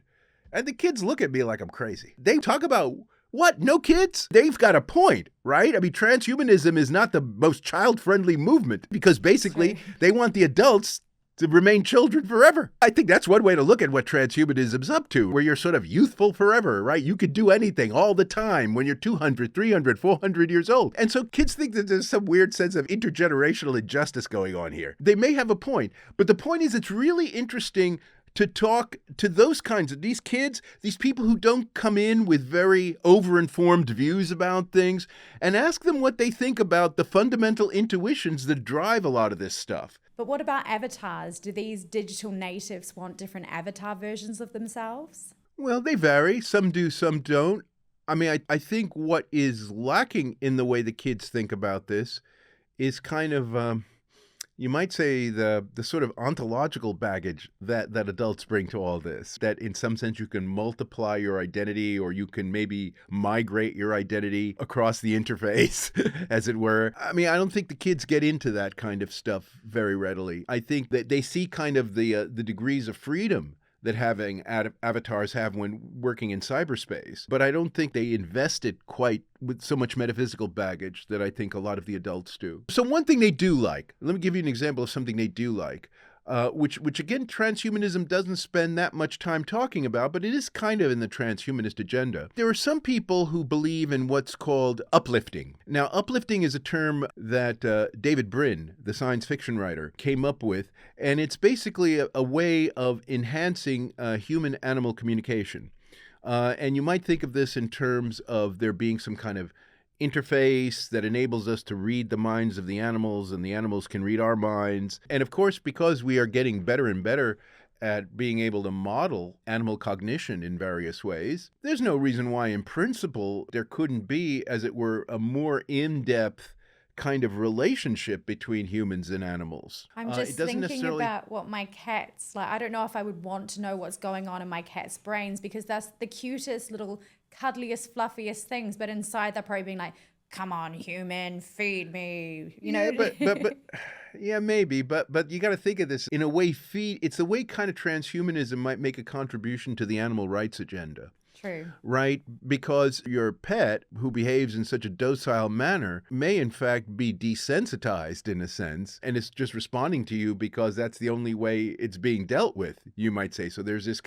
Speaker 1: And the kids look at me like I'm crazy. They talk about, what, no kids? They've got a point, right? Transhumanism is not the most child-friendly movement because basically they want the adults to remain children forever. I think that's one way to look at what transhumanism's up to, where you're sort of youthful forever, right? You could do anything all the time when you're 200, 300, 400 years old. And so kids think that there's some weird sense of intergenerational injustice going on here. They may have a point, but the point is it's really interesting to talk to those kinds of these kids, these people who don't come in with very over-informed views about things, and ask them what they think about the fundamental intuitions that drive a lot of this stuff.
Speaker 2: But what about avatars? Do these digital natives want different avatar versions of themselves?
Speaker 1: Well, they vary. Some do, some don't. I mean, I think what is lacking in the way the kids think about this is kind of, you might say, the sort of ontological baggage that adults bring to all this. That in some sense you can multiply your identity, or you can maybe migrate your identity across the interface, as it were. I mean, I don't think the kids get into that kind of stuff very readily. I think that they see kind of the degrees of freedom that having avatars have when working in cyberspace. But I don't think they invest it quite with so much metaphysical baggage that I think a lot of the adults do. So one thing they do like, let me give you an example of something they do like, which again, transhumanism doesn't spend that much time talking about, but it is kind of in the transhumanist agenda. There are some people who believe in what's called uplifting. Now, uplifting is a term that David Brin, the science fiction writer, came up with, and it's basically a way of enhancing human-animal communication. And you might think of this in terms of there being some kind of interface that enables us to read the minds of the animals, and the animals can read our minds. And of course, because we are getting better and better at being able to model animal cognition in various ways, there's no reason why, in principle, there couldn't be, as it were, a more in-depth kind of relationship between humans and animals.
Speaker 2: I'm just thinking about what my cat's like. I don't know if I would want to know what's going on in my cat's brains, because that's the cutest little cuddliest, fluffiest things, but inside they're probably being like, come on, human, feed me, you know?
Speaker 1: But yeah, maybe, but you got to think of this in a way. It's the way kind of transhumanism might make a contribution to the animal rights agenda.
Speaker 2: True.
Speaker 1: Right? Because your pet, who behaves in such a docile manner, may in fact be desensitized in a sense, and it's just responding to you because that's the only way it's being dealt with, you might say. So there's this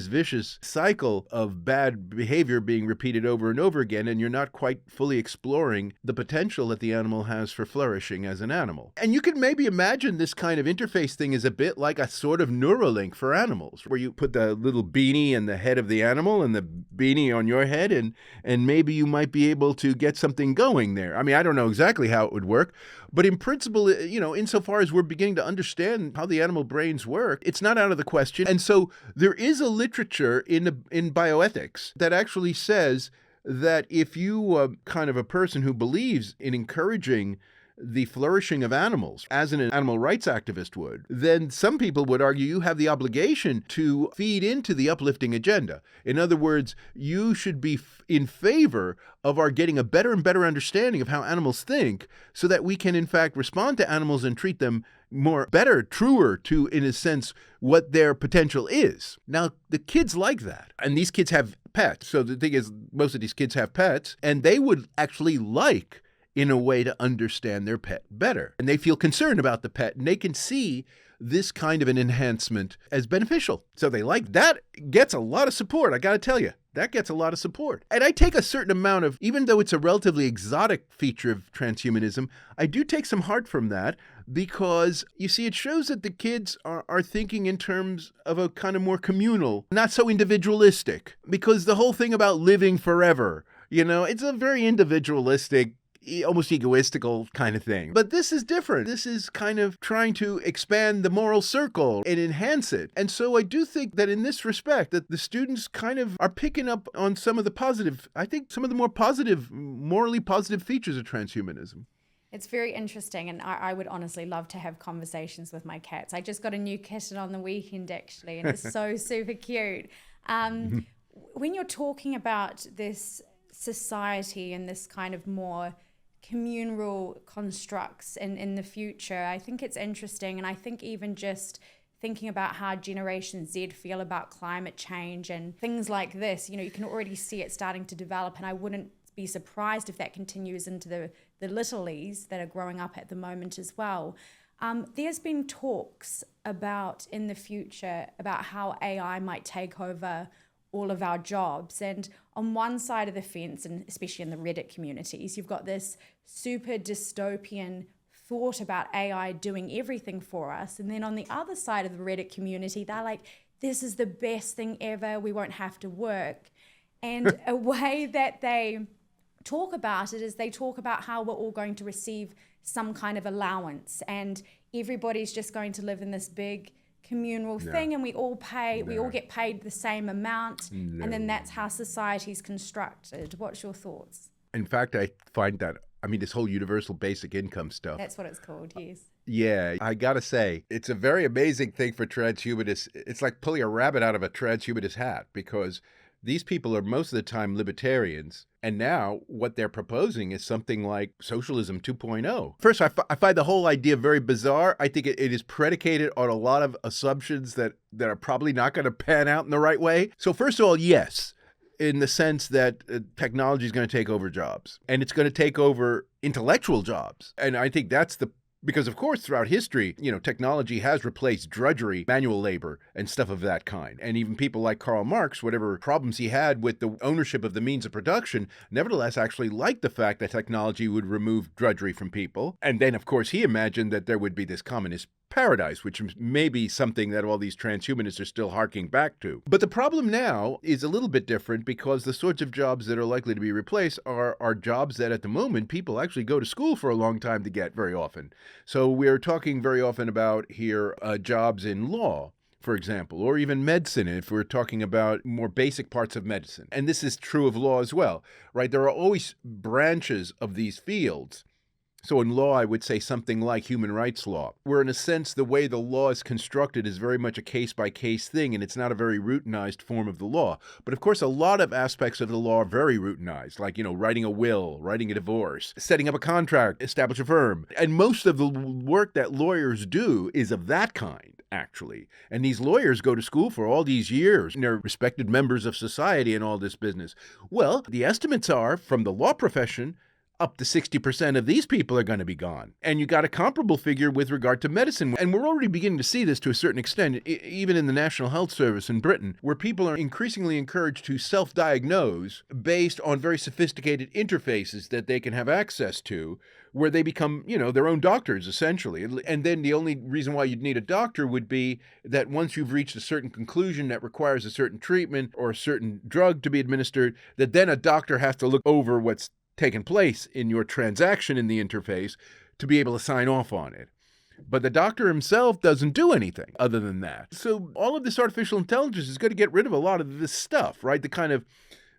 Speaker 1: vicious cycle of bad behavior being repeated over and over again, and you're not quite fully exploring the potential that the animal has for flourishing as an animal. And you can maybe imagine this kind of interface thing is a bit like a sort of Neuralink for animals, where you put the little beanie in the head of the animal and the beanie on your head, and maybe you might be able to get something going there. I mean, I don't know exactly how it would work, but in principle, you know, insofar as we're beginning to understand how the animal brains work, it's not out of the question. And so there is a literature in bioethics that actually says that if you kind of a person who believes in encouraging the flourishing of animals, as an animal rights activist would, then some people would argue you have the obligation to feed into the uplifting agenda. In other words, you should be in favor of our getting a better and better understanding of how animals think, so that we can in fact respond to animals and treat them better, truer to, in a sense, what their potential is. Now, the kids like that, and these kids have pets. So the thing is, most of these kids have pets, and they would actually like, in a way, to understand their pet better. And they feel concerned about the pet, and they can see this kind of an enhancement as beneficial. So they like that. Gets a lot of support, I gotta tell you. That gets a lot of support. And I take a certain amount of, even though it's a relatively exotic feature of transhumanism, I do take some heart from that, because, you see, it shows that the kids are thinking in terms of a kind of more communal, not so individualistic. Because the whole thing about living forever, you know, it's a very individualistic, almost egoistical kind of thing. But this is different. This is kind of trying to expand the moral circle and enhance it. And so I do think that in this respect, that the students kind of are picking up on some of the positive, I think some of the more positive, morally positive features of transhumanism.
Speaker 2: It's very interesting, and I would honestly love to have conversations with my cats. I just got a new kitten on the weekend, actually, and it's so super cute. When you're talking about this society and this kind of more communal constructs in the future, I think it's interesting. And I think even just thinking about how Generation Z feel about climate change and things like this, you know, you can already see it starting to develop, and I wouldn't be surprised if that continues into the littlies that are growing up at the moment as well. There's been talks about in the future about how AI might take over all of our jobs. And on one side of the fence, and especially in the Reddit communities, you've got this super dystopian thought about AI doing everything for us. And then on the other side of the Reddit community, they're like, this is the best thing ever. We won't have to work. And a way that they talk about it is they talk about how we're all going to receive some kind of allowance, and everybody's just going to live in this big communal thing and we all get paid the same amount,
Speaker 1: No.
Speaker 2: and then that's how society's constructed. What's your thoughts?
Speaker 1: In fact, I find that, this whole universal basic income stuff.
Speaker 2: That's what it's called, yes.
Speaker 1: Yeah, I gotta say, it's a very amazing thing for transhumanists. It's like pulling a rabbit out of a transhumanist hat, because these people are most of the time libertarians. And now what they're proposing is something like socialism 2.0. First, I find the whole idea very bizarre. I think it is predicated on a lot of assumptions that are probably not going to pan out in the right way. So first of all, yes, in the sense that technology is going to take over jobs, and it's going to take over intellectual jobs. And I think that's because, of course, throughout history, technology has replaced drudgery, manual labor, and stuff of that kind. And even people like Karl Marx, whatever problems he had with the ownership of the means of production, nevertheless actually liked the fact that technology would remove drudgery from people. And then, of course, he imagined that there would be this communist paradise, which may be something that all these transhumanists are still harking back to. But the problem now is a little bit different, because the sorts of jobs that are likely to be replaced are jobs that at the moment people actually go to school for a long time to get very often. So we're talking very often about here jobs in law, for example, or even medicine, if we're talking about more basic parts of medicine. And this is true of law as well, right? There are always branches of these fields. So in law, I would say something like human rights law, where in a sense, the way the law is constructed is very much a case-by-case thing, and it's not a very routinized form of the law. But of course, a lot of aspects of the law are very routinized, like, writing a will, writing a divorce, setting up a contract, establish a firm. And most of the work that lawyers do is of that kind, actually. And these lawyers go to school for all these years, and they're respected members of society and all this business. Well, the estimates are, from the law profession, up to 60% of these people are going to be gone. And you got a comparable figure with regard to medicine. And we're already beginning to see this to a certain extent, even in the National Health Service in Britain, where people are increasingly encouraged to self-diagnose based on very sophisticated interfaces that they can have access to, where they become, their own doctors, essentially. And then the only reason why you'd need a doctor would be that once you've reached a certain conclusion that requires a certain treatment or a certain drug to be administered, that then a doctor has to look over what's taken place in your transaction in the interface to be able to sign off on it. But the doctor himself doesn't do anything other than that. So all of this artificial intelligence is going to get rid of a lot of this stuff, right? The kind of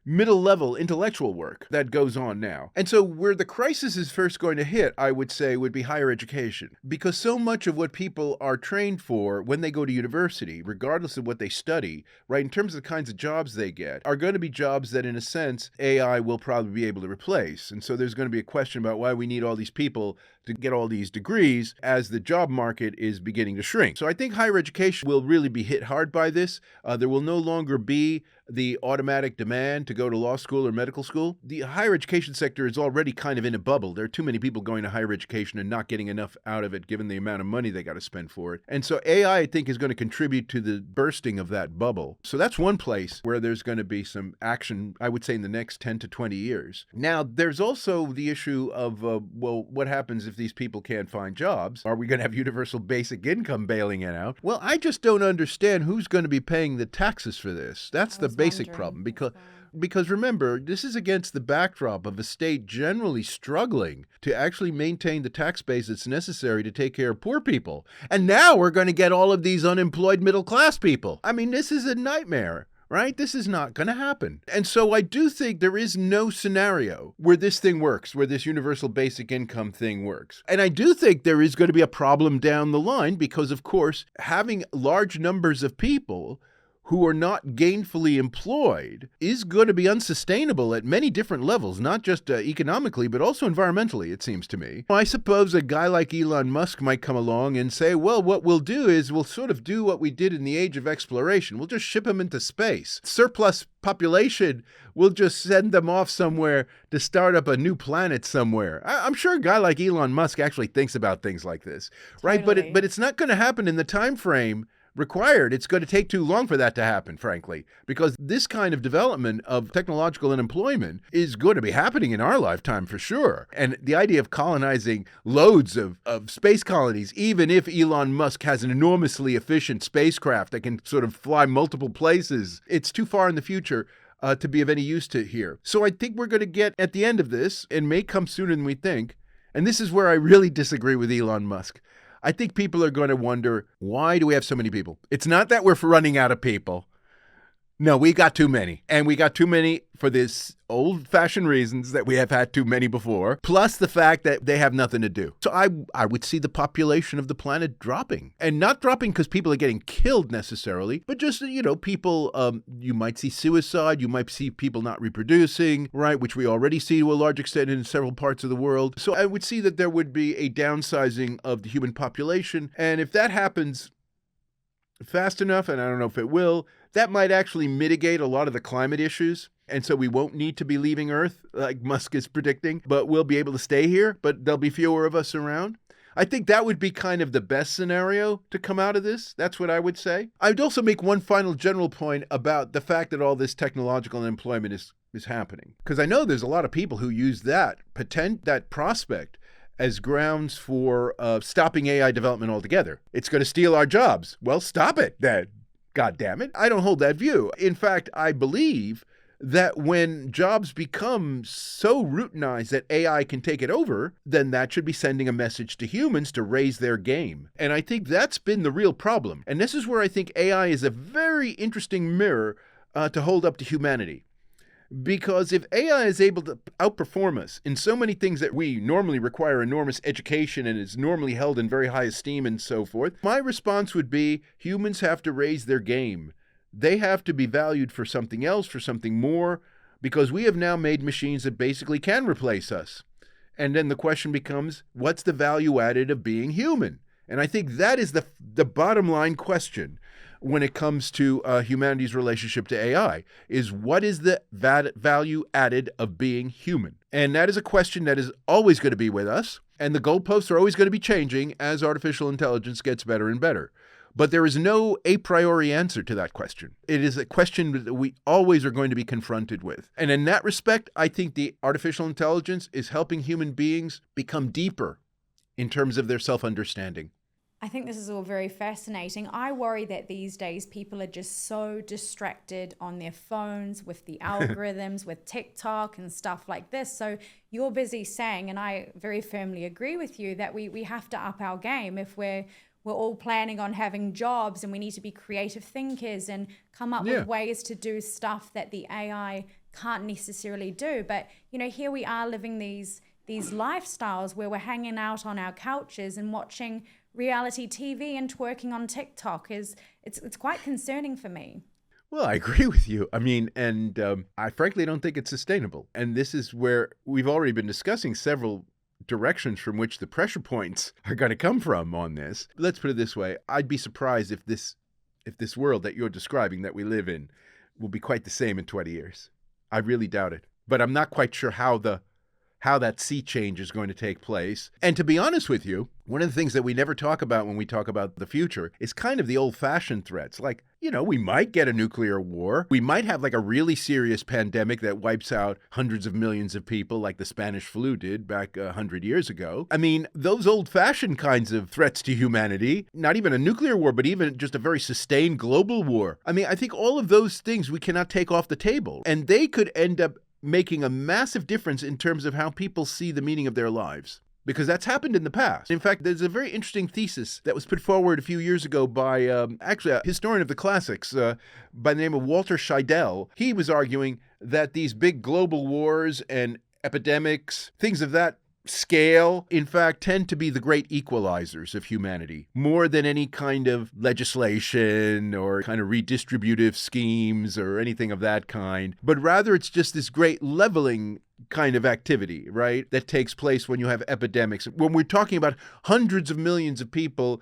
Speaker 1: middle-level intellectual work that goes on now. And so where the crisis is first going to hit, I would say, would be higher education. Because so much of what people are trained for when they go to university, regardless of what they study, right, in terms of the kinds of jobs they get, are going to be jobs that, in a sense, AI will probably be able to replace. And so there's going to be a question about why we need all these people to get all these degrees as the job market is beginning to shrink. So I think higher education will really be hit hard by this. There will no longer be the automatic demand to go to law school or medical school. The higher education sector is already kind of in a bubble. There are too many people going to higher education and not getting enough out of it given the amount of money they got to spend for it. And so AI, I think, is going to contribute to the bursting of that bubble. So that's one place where there's going to be some action, I would say, in the next 10 to 20 years. Now, there's also the issue of, what happens if these people can't find jobs? Are we going to have universal basic income bailing it out? Well, I just don't understand who's going to be paying the taxes for this. That's the basic problem, because remember, this is against the backdrop of a state generally struggling to actually maintain the tax base that's necessary to take care of poor people. And now we're going to get all of these unemployed middle-class people. I mean, this is a nightmare. Right? This is not going to happen. And so I do think there is no scenario where this thing works, where this universal basic income thing works. And I do think there is going to be a problem down the line because, of course, having large numbers of people who are not gainfully employed is going to be unsustainable at many different levels, not just economically, but also environmentally, it seems to me. I suppose a guy like Elon Musk might come along and say, well, what we'll do is we'll sort of do what we did in the age of exploration. We'll just ship them into space. Surplus population, we'll just send them off somewhere to start up a new planet somewhere. I'm sure a guy like Elon Musk actually thinks about things like this, right?
Speaker 2: Totally.
Speaker 1: But it's not going to happen in the time frame required. It's going to take too long for that to happen, frankly, because this kind of development of technological unemployment is going to be happening in our lifetime for sure. And the idea of colonizing loads of space colonies, even if Elon Musk has an enormously efficient spacecraft that can sort of fly multiple places, it's too far in the future to be of any use to here. So I think we're going to get at the end of this, and may come sooner than we think, and this is where I really disagree with Elon Musk. I think people are going to wonder, why do we have so many people? It's not that we're running out of people. No, we got too many. And we got too many for this old-fashioned reasons that we have had too many before, plus the fact that they have nothing to do. So I would see the population of the planet dropping. And not dropping because people are getting killed necessarily, but just, people, you might see suicide, you might see people not reproducing, right, which we already see to a large extent in several parts of the world. So I would see that there would be a downsizing of the human population. And if that happens fast enough, and I don't know if it will, that might actually mitigate a lot of the climate issues. And so we won't need to be leaving Earth, like Musk is predicting, but we'll be able to stay here, but there'll be fewer of us around. I think that would be kind of the best scenario to come out of this. That's what I would say. I'd also make one final general point about the fact that all this technological unemployment is happening. Because I know there's a lot of people who use that prospect as grounds for stopping AI development altogether. It's going to steal our jobs. Well, stop it then. God damn it. I don't hold that view. In fact, I believe that when jobs become so routinized that AI can take it over, then that should be sending a message to humans to raise their game. And I think that's been the real problem. And this is where I think AI is a very interesting mirror to hold up to humanity. Because if AI is able to outperform us in so many things that we normally require enormous education and is normally held in very high esteem and so forth, my response would be humans have to raise their game. They have to be valued for something else, for something more, because we have now made machines that basically can replace us. And then the question becomes, what's the value added of being human? And I think that is the bottom line question when it comes to humanity's relationship to AI, is what is the value added of being human? And that is a question that is always going to be with us, and the goalposts are always going to be changing as artificial intelligence gets better and better. But there is no a priori answer to that question. It is a question that we always are going to be confronted with. And in that respect, I think the artificial intelligence is helping human beings become deeper in terms of their self-understanding.
Speaker 2: I think this is all very fascinating. I worry that these days people are just so distracted on their phones with the algorithms, with TikTok and stuff like this. So you're busy saying, and I very firmly agree with you, that we have to up our game if we're all planning on having jobs, and we need to be creative thinkers and come up with ways to do stuff that the AI can't necessarily do. But, here we are living these lifestyles where we're hanging out on our couches and watching reality TV and twerking on TikTok. It's quite concerning for me.
Speaker 1: Well, I agree with you. I mean, and I frankly don't think it's sustainable. And this is where we've already been discussing several directions from which the pressure points are going to come from on this. Let's put it this way. I'd be surprised if this world that you're describing that we live in will be quite the same in 20 years. I really doubt it. But I'm not quite sure how that sea change is going to take place. And to be honest with you, one of the things that we never talk about when we talk about the future is kind of the old-fashioned threats. Like, we might get a nuclear war. We might have like a really serious pandemic that wipes out hundreds of millions of people like the Spanish flu did back 100 years ago. I mean, those old-fashioned kinds of threats to humanity, not even a nuclear war, but even just a very sustained global war. I mean, I think all of those things we cannot take off the table. And they could end up making a massive difference in terms of how people see the meaning of their lives. Because that's happened in the past. In fact, there's a very interesting thesis that was put forward a few years ago by actually a historian of the classics by the name of Walter Scheidel. He was arguing that these big global wars and epidemics, things of that scale, in fact, tend to be the great equalizers of humanity, more than any kind of legislation or kind of redistributive schemes or anything of that kind. But rather, it's just this great leveling kind of activity, right, that takes place when you have epidemics. When we're talking about hundreds of millions of people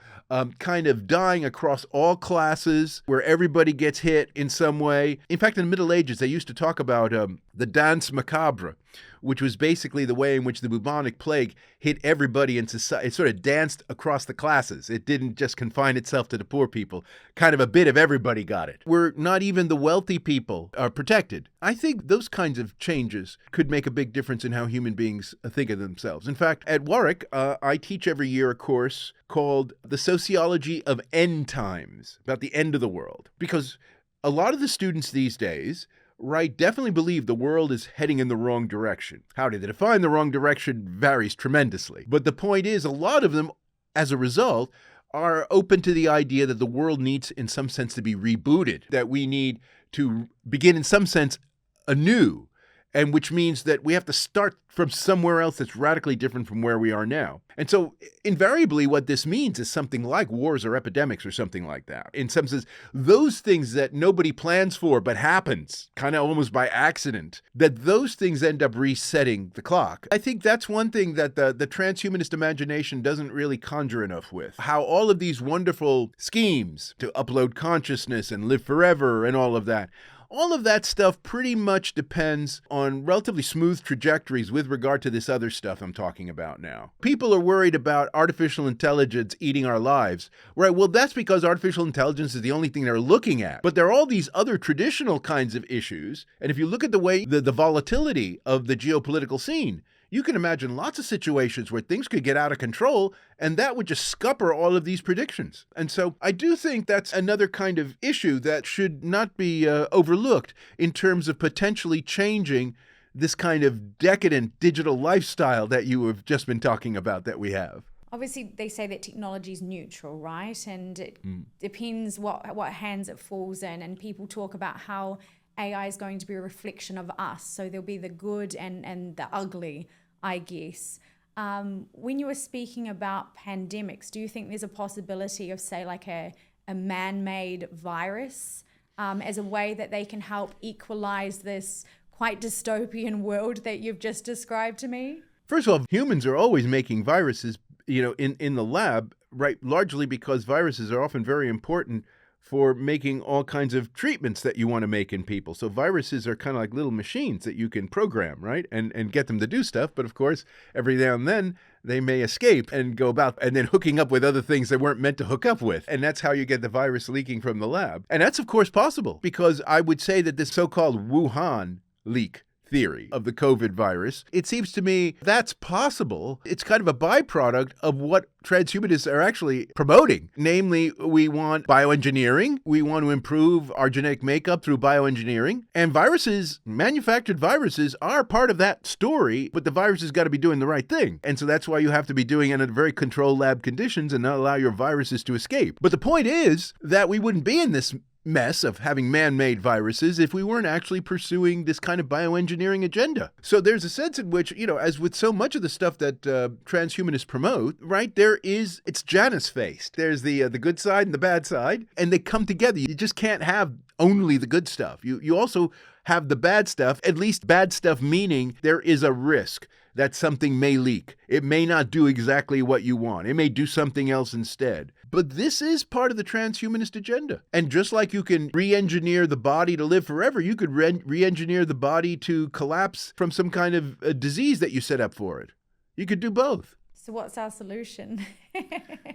Speaker 1: kind of dying across all classes, where everybody gets hit in some way. In fact, in the Middle Ages, they used to talk about the danse macabre, which was basically the way in which the bubonic plague hit everybody in society. It sort of danced across the classes. It didn't just confine itself to the poor people. Kind of a bit of everybody got it. Where not even the wealthy people are protected. I think those kinds of changes could make a big difference in how human beings think of themselves. In fact, at Warwick, I teach every year a course called The Sociology of End Times, about the end of the world. Because a lot of the students these days, right, definitely believe the world is heading in the wrong direction. How do they define the wrong direction varies tremendously. But the point is, a lot of them as a result, are open to the idea that the world needs, in some sense, to be rebooted, that we need to begin, in some sense, anew, and which means that we have to start from somewhere else that's radically different from where we are now. And so invariably what this means is something like wars or epidemics or something like that. In some sense, those things that nobody plans for but happens, kind of almost by accident, that those things end up resetting the clock. I think that's one thing that the transhumanist imagination doesn't really conjure enough with. How all of these wonderful schemes to upload consciousness and live forever and all of that stuff pretty much depends on relatively smooth trajectories with regard to this other stuff I'm talking about now. People are worried about artificial intelligence eating our lives. Right, well, that's because artificial intelligence is the only thing they're looking at. But there are all these other traditional kinds of issues. And if you look at the way the volatility of the geopolitical scene, you can imagine lots of situations where things could get out of control, and that would just scupper all of these predictions. And so I do think that's another kind of issue that should not be overlooked in terms of potentially changing this kind of decadent digital lifestyle that you have just been talking about that we have.
Speaker 2: Obviously, they say that technology is neutral, right? And it depends what hands it falls in. And people talk about how AI is going to be a reflection of us. So there'll be the good and the ugly, I guess. When you were speaking about pandemics, do you think there's a possibility of, say, like a man-made virus as a way that they can help equalize this quite dystopian world that you've just described to me?
Speaker 1: First of all, humans are always making viruses, in the lab, right? Largely because viruses are often very important for making all kinds of treatments that you want to make in people. So viruses are kind of like little machines that you can program, right? And get them to do stuff. But of course, every now and then they may escape and go about and then hooking up with other things they weren't meant to hook up with. And that's how you get the virus leaking from the lab. And that's of course possible, because I would say that this so-called Wuhan leak theory of the COVID virus, it seems to me that's possible. It's kind of a byproduct of what transhumanists are actually promoting. Namely, we want bioengineering. We want to improve our genetic makeup through bioengineering. And viruses, manufactured viruses, are part of that story, but the virus has got to be doing the right thing. And so that's why you have to be doing it in very controlled lab conditions and not allow your viruses to escape. But the point is that we wouldn't be in this mess of having man-made viruses if we weren't actually pursuing this kind of bioengineering agenda. So there's a sense in which, as with so much of the stuff that transhumanists promote, right, it's Janus-faced. There's the good side and the bad side, and they come together. You just can't have only the good stuff. You also have the bad stuff, at least bad stuff meaning there is a risk that something may leak. It may not do exactly what you want. It may do something else instead. But this is part of the transhumanist agenda. And just like you can re-engineer the body to live forever, you could re-engineer the body to collapse from some kind of a disease that you set up for it. You could do both.
Speaker 2: So what's our solution?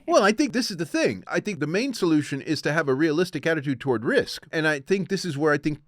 Speaker 1: Well, I think this is the thing. I think the main solution is to have a realistic attitude toward risk. And I think this is where I think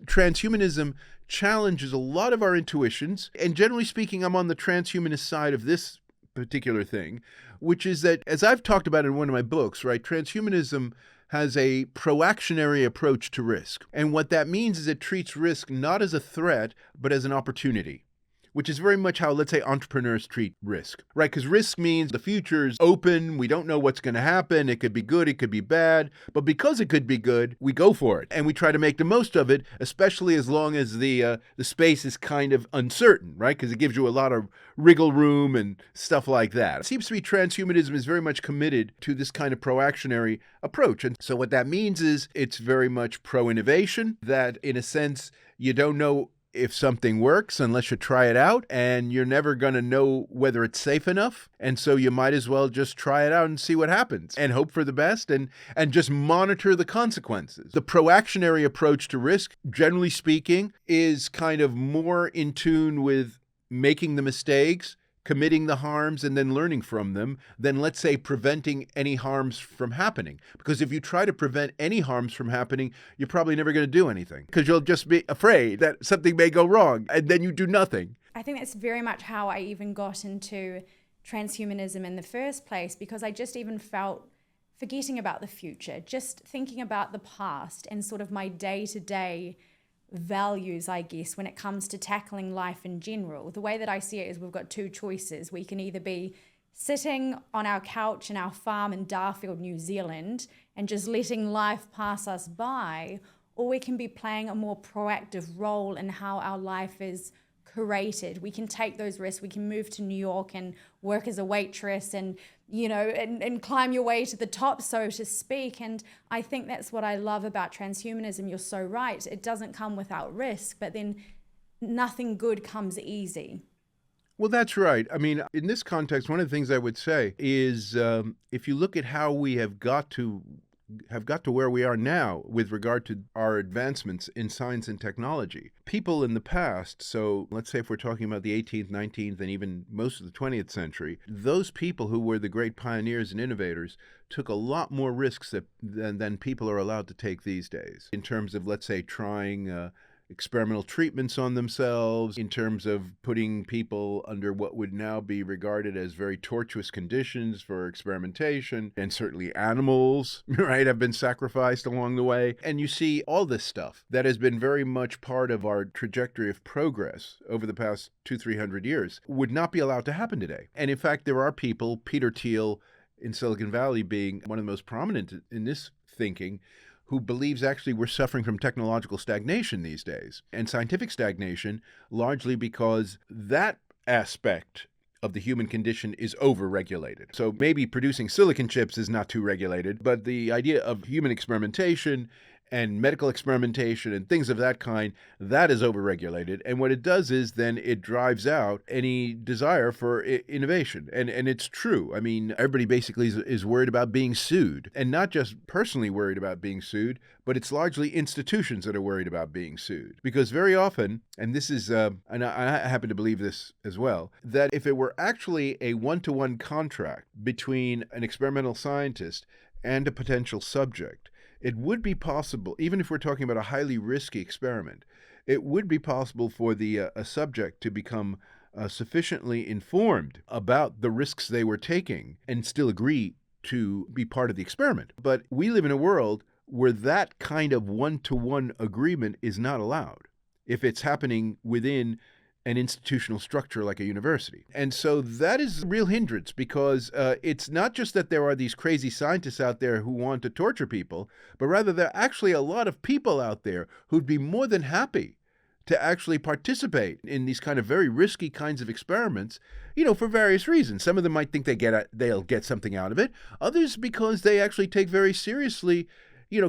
Speaker 1: transhumanism challenges a lot of our intuitions. And generally speaking, I'm on the transhumanist side of this particular thing, which is that, as I've talked about in one of my books, right, transhumanism has a proactionary approach to risk. And what that means is it treats risk not as a threat, but as an opportunity, which is very much how, let's say, entrepreneurs treat risk, right? Because risk means the future's open. We don't know what's going to happen. It could be good. It could be bad. But because it could be good, we go for it. And we try to make the most of it, especially as long as the space is kind of uncertain, right? Because it gives you a lot of wriggle room and stuff like that. It seems to me transhumanism is very much committed to this kind of proactionary approach. And so what that means is it's very much pro-innovation, that in a sense, you don't know if something works unless you try it out, and you're never going to know whether it's safe enough. And so you might as well just try it out and see what happens and hope for the best and just monitor the consequences. The proactionary approach to risk, generally speaking, is kind of more in tune with making the mistakes, committing the harms, and then learning from them than, let's say, preventing any harms from happening. Because if you try to prevent any harms from happening, you're probably never going to do anything, because you'll just be afraid that something may go wrong, and then you do nothing.
Speaker 2: I think that's very much how I even got into transhumanism in the first place, because I just even felt forgetting about the future, just thinking about the past and sort of my day-to-day values, I guess, when it comes to tackling life in general. The way that I see it is we've got two choices. We can either be sitting on our couch in our farm in Darfield, New Zealand, and just letting life pass us by, or we can be playing a more proactive role in how our life is curated. We can take those risks. We can move to New York and work as a waitress and, and climb your way to the top, so to speak. And I think that's what I love about transhumanism. You're so right. It doesn't come without risk, but then nothing good comes easy.
Speaker 1: Well, that's right. I mean, in this context, one of the things I would say is if you look at how we have got to where we are now with regard to our advancements in science and technology. People in the past, so let's say if we're talking about the 18th, 19th, and even most of the 20th century, those people who were the great pioneers and innovators took a lot more risks than people are allowed to take these days in terms of, let's say, trying experimental treatments on themselves, in terms of putting people under what would now be regarded as very tortuous conditions for experimentation, and certainly animals, right, have been sacrificed along the way. And you see all this stuff that has been very much part of our trajectory of progress over the past 200-300 years would not be allowed to happen today. And in fact, there are people, Peter Thiel in Silicon Valley being one of the most prominent in this thinking, who believes actually we're suffering from technological stagnation these days, and scientific stagnation, largely because that aspect of the human condition is over-regulated. So maybe producing silicon chips is not too regulated, but the idea of human experimentation and medical experimentation and things of that kind, that is over-regulated. And what it does is then it drives out any desire for innovation. And it's true. I mean, everybody basically is worried about being sued, and not just personally worried about being sued, but it's largely institutions that are worried about being sued. Because very often, and this is, and I happen to believe this as well, that if it were actually a one-to-one contract between an experimental scientist and a potential subject, it would be possible, even if we're talking about a highly risky experiment, it would be possible for the a subject to become sufficiently informed about the risks they were taking and still agree to be part of the experiment. But we live in a world where that kind of one-to-one agreement is not allowed if it's happening within an institutional structure like a university. And so that is a real hindrance, because it's not just that there are these crazy scientists out there who want to torture people, but rather there are actually a lot of people out there who'd be more than happy to actually participate in these kind of very risky kinds of experiments, for various reasons. Some of them might think they'll get something out of it. Others because they actually take very seriously,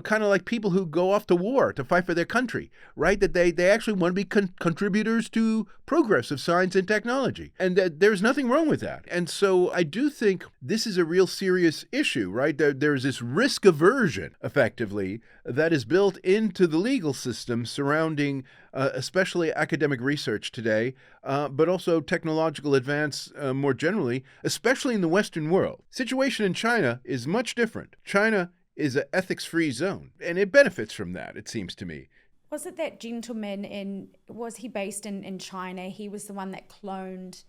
Speaker 1: kind of like people who go off to war to fight for their country, right? That they actually want to be contributors to progress of science and technology. And there's nothing wrong with that. And so I do think this is a real serious issue, right? There's this risk aversion, effectively, that is built into the legal system surrounding especially academic research today, but also technological advance more generally, especially in the Western world. Situation in China is much different. China is an ethics-free zone, and it benefits from that, it seems to me.
Speaker 2: Was it that gentleman was he based in China? He was the one that cloned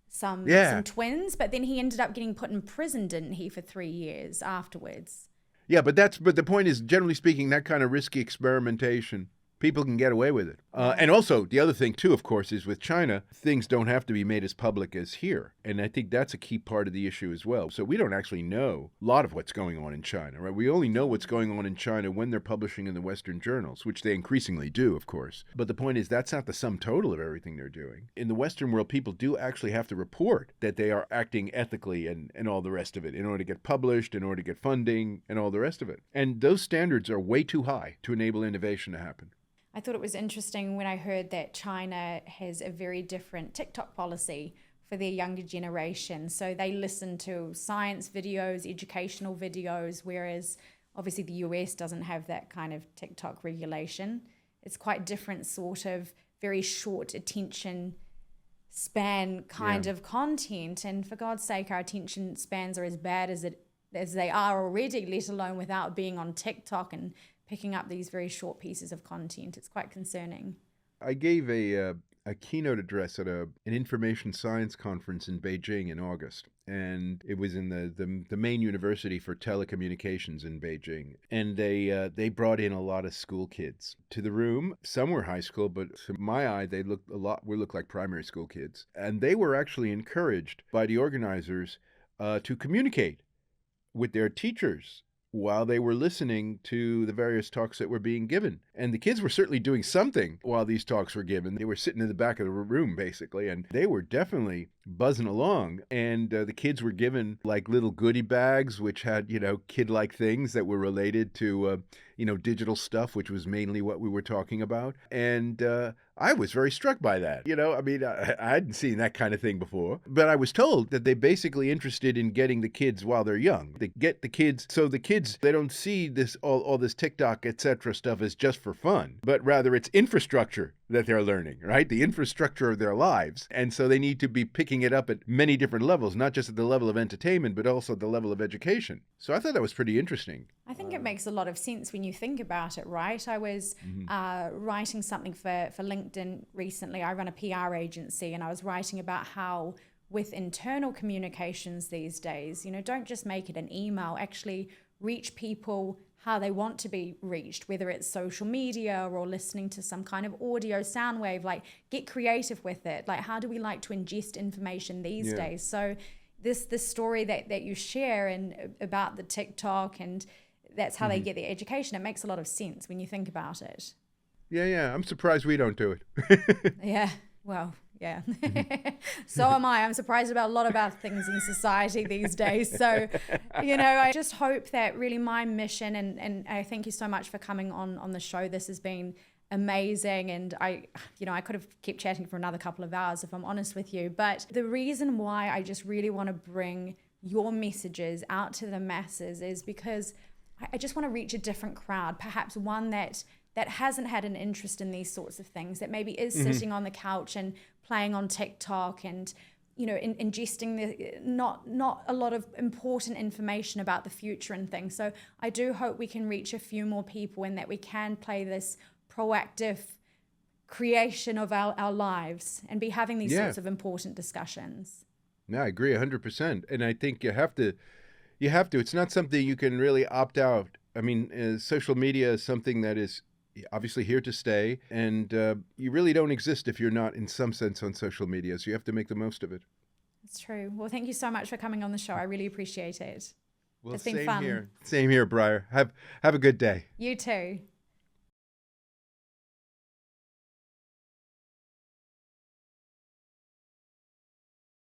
Speaker 2: some twins, but then he ended up getting put in prison, didn't he, for 3 years afterwards?
Speaker 1: Yeah, but the point is, generally speaking, that kind of risky experimentation, people can get away with it. And also, the other thing, too, of course, is with China, things don't have to be made as public as here. And I think that's a key part of the issue as well. So we don't actually know a lot of what's going on in China, right? We only know what's going on in China when they're publishing in the Western journals, which they increasingly do, of course. But the point is, that's not the sum total of everything they're doing. In the Western world, people do actually have to report that they are acting ethically and all the rest of it in order to get published, in order to get funding, and all the rest of it. And those standards are way too high to enable innovation to happen.
Speaker 2: I thought it was interesting when I heard that China has a very different TikTok policy for their younger generation. So they listen to science videos, educational videos, whereas obviously the US doesn't have that kind of TikTok regulation. It's quite different sort of very short attention span kind of content. And for God's sake, our attention spans are as bad as they are already, let alone without being on TikTok and picking up these very short pieces of content. It's quite concerning.
Speaker 1: I gave a keynote address at an information science conference in Beijing in August, and it was in the main university for telecommunications in Beijing. And they brought in a lot of school kids to the room. Some were high school, but to my eye, they looked like primary school kids. And they were actually encouraged by the organizers to communicate with their teachers while they were listening to the various talks that were being given. And the kids were certainly doing something while these talks were given. They were sitting in the back of the room, basically, and they were definitely buzzing along. And the kids were given like little goodie bags, which had, kid-like things that were related to, digital stuff, which was mainly what we were talking about. And I was very struck by that. I hadn't seen that kind of thing before. But I was told that they're basically interested in getting the kids while they're young. They get the kids, so the kids, they don't see this all this TikTok, etc. stuff as just for fun, but rather it's infrastructure that they're learning, right? The infrastructure of their lives. And so they need to be picking it up at many different levels, not just at the level of entertainment, but also at the level of education. So I thought that was pretty interesting.
Speaker 2: I think it makes a lot of sense when you think about it, right? I was writing something for LinkedIn recently. I run a PR agency, and I was writing about how with internal communications these days, don't just make it an email, actually reach people how they want to be reached, whether it's social media or listening to some kind of audio sound wave, like get creative with it. Like, how do we like to ingest information these days? So this story that you share and about the TikTok, and that's how they get their education, it makes a lot of sense when you think about it.
Speaker 1: Yeah. I'm surprised we don't do it.
Speaker 2: Yeah. Well, yeah. So am I. I'm surprised about a lot about things in society these days. So, I just hope that really my mission, and I thank you so much for coming on the show. This has been amazing. And I could have kept chatting for another couple of hours if I'm honest with you. But the reason why I just really want to bring your messages out to the masses is because I just want to reach a different crowd, perhaps one that hasn't had an interest in these sorts of things, that maybe is sitting on the couch and playing on TikTok and, ingesting not a lot of important information about the future and things. So I do hope we can reach a few more people, and that we can play this proactive creation of our lives and be having these sorts of important discussions.
Speaker 1: No, I agree 100%. And I think you have to, it's not something you can really opt out. I mean, social media is something that is obviously here to stay, and you really don't exist if you're not in some sense on social media, so you have to make the most of it.
Speaker 2: It's true. Well, thank you so much for coming on the show. I really appreciate it.
Speaker 1: Well,
Speaker 2: it's been fun.
Speaker 1: Same here, Briar. Have a good day.
Speaker 2: You too.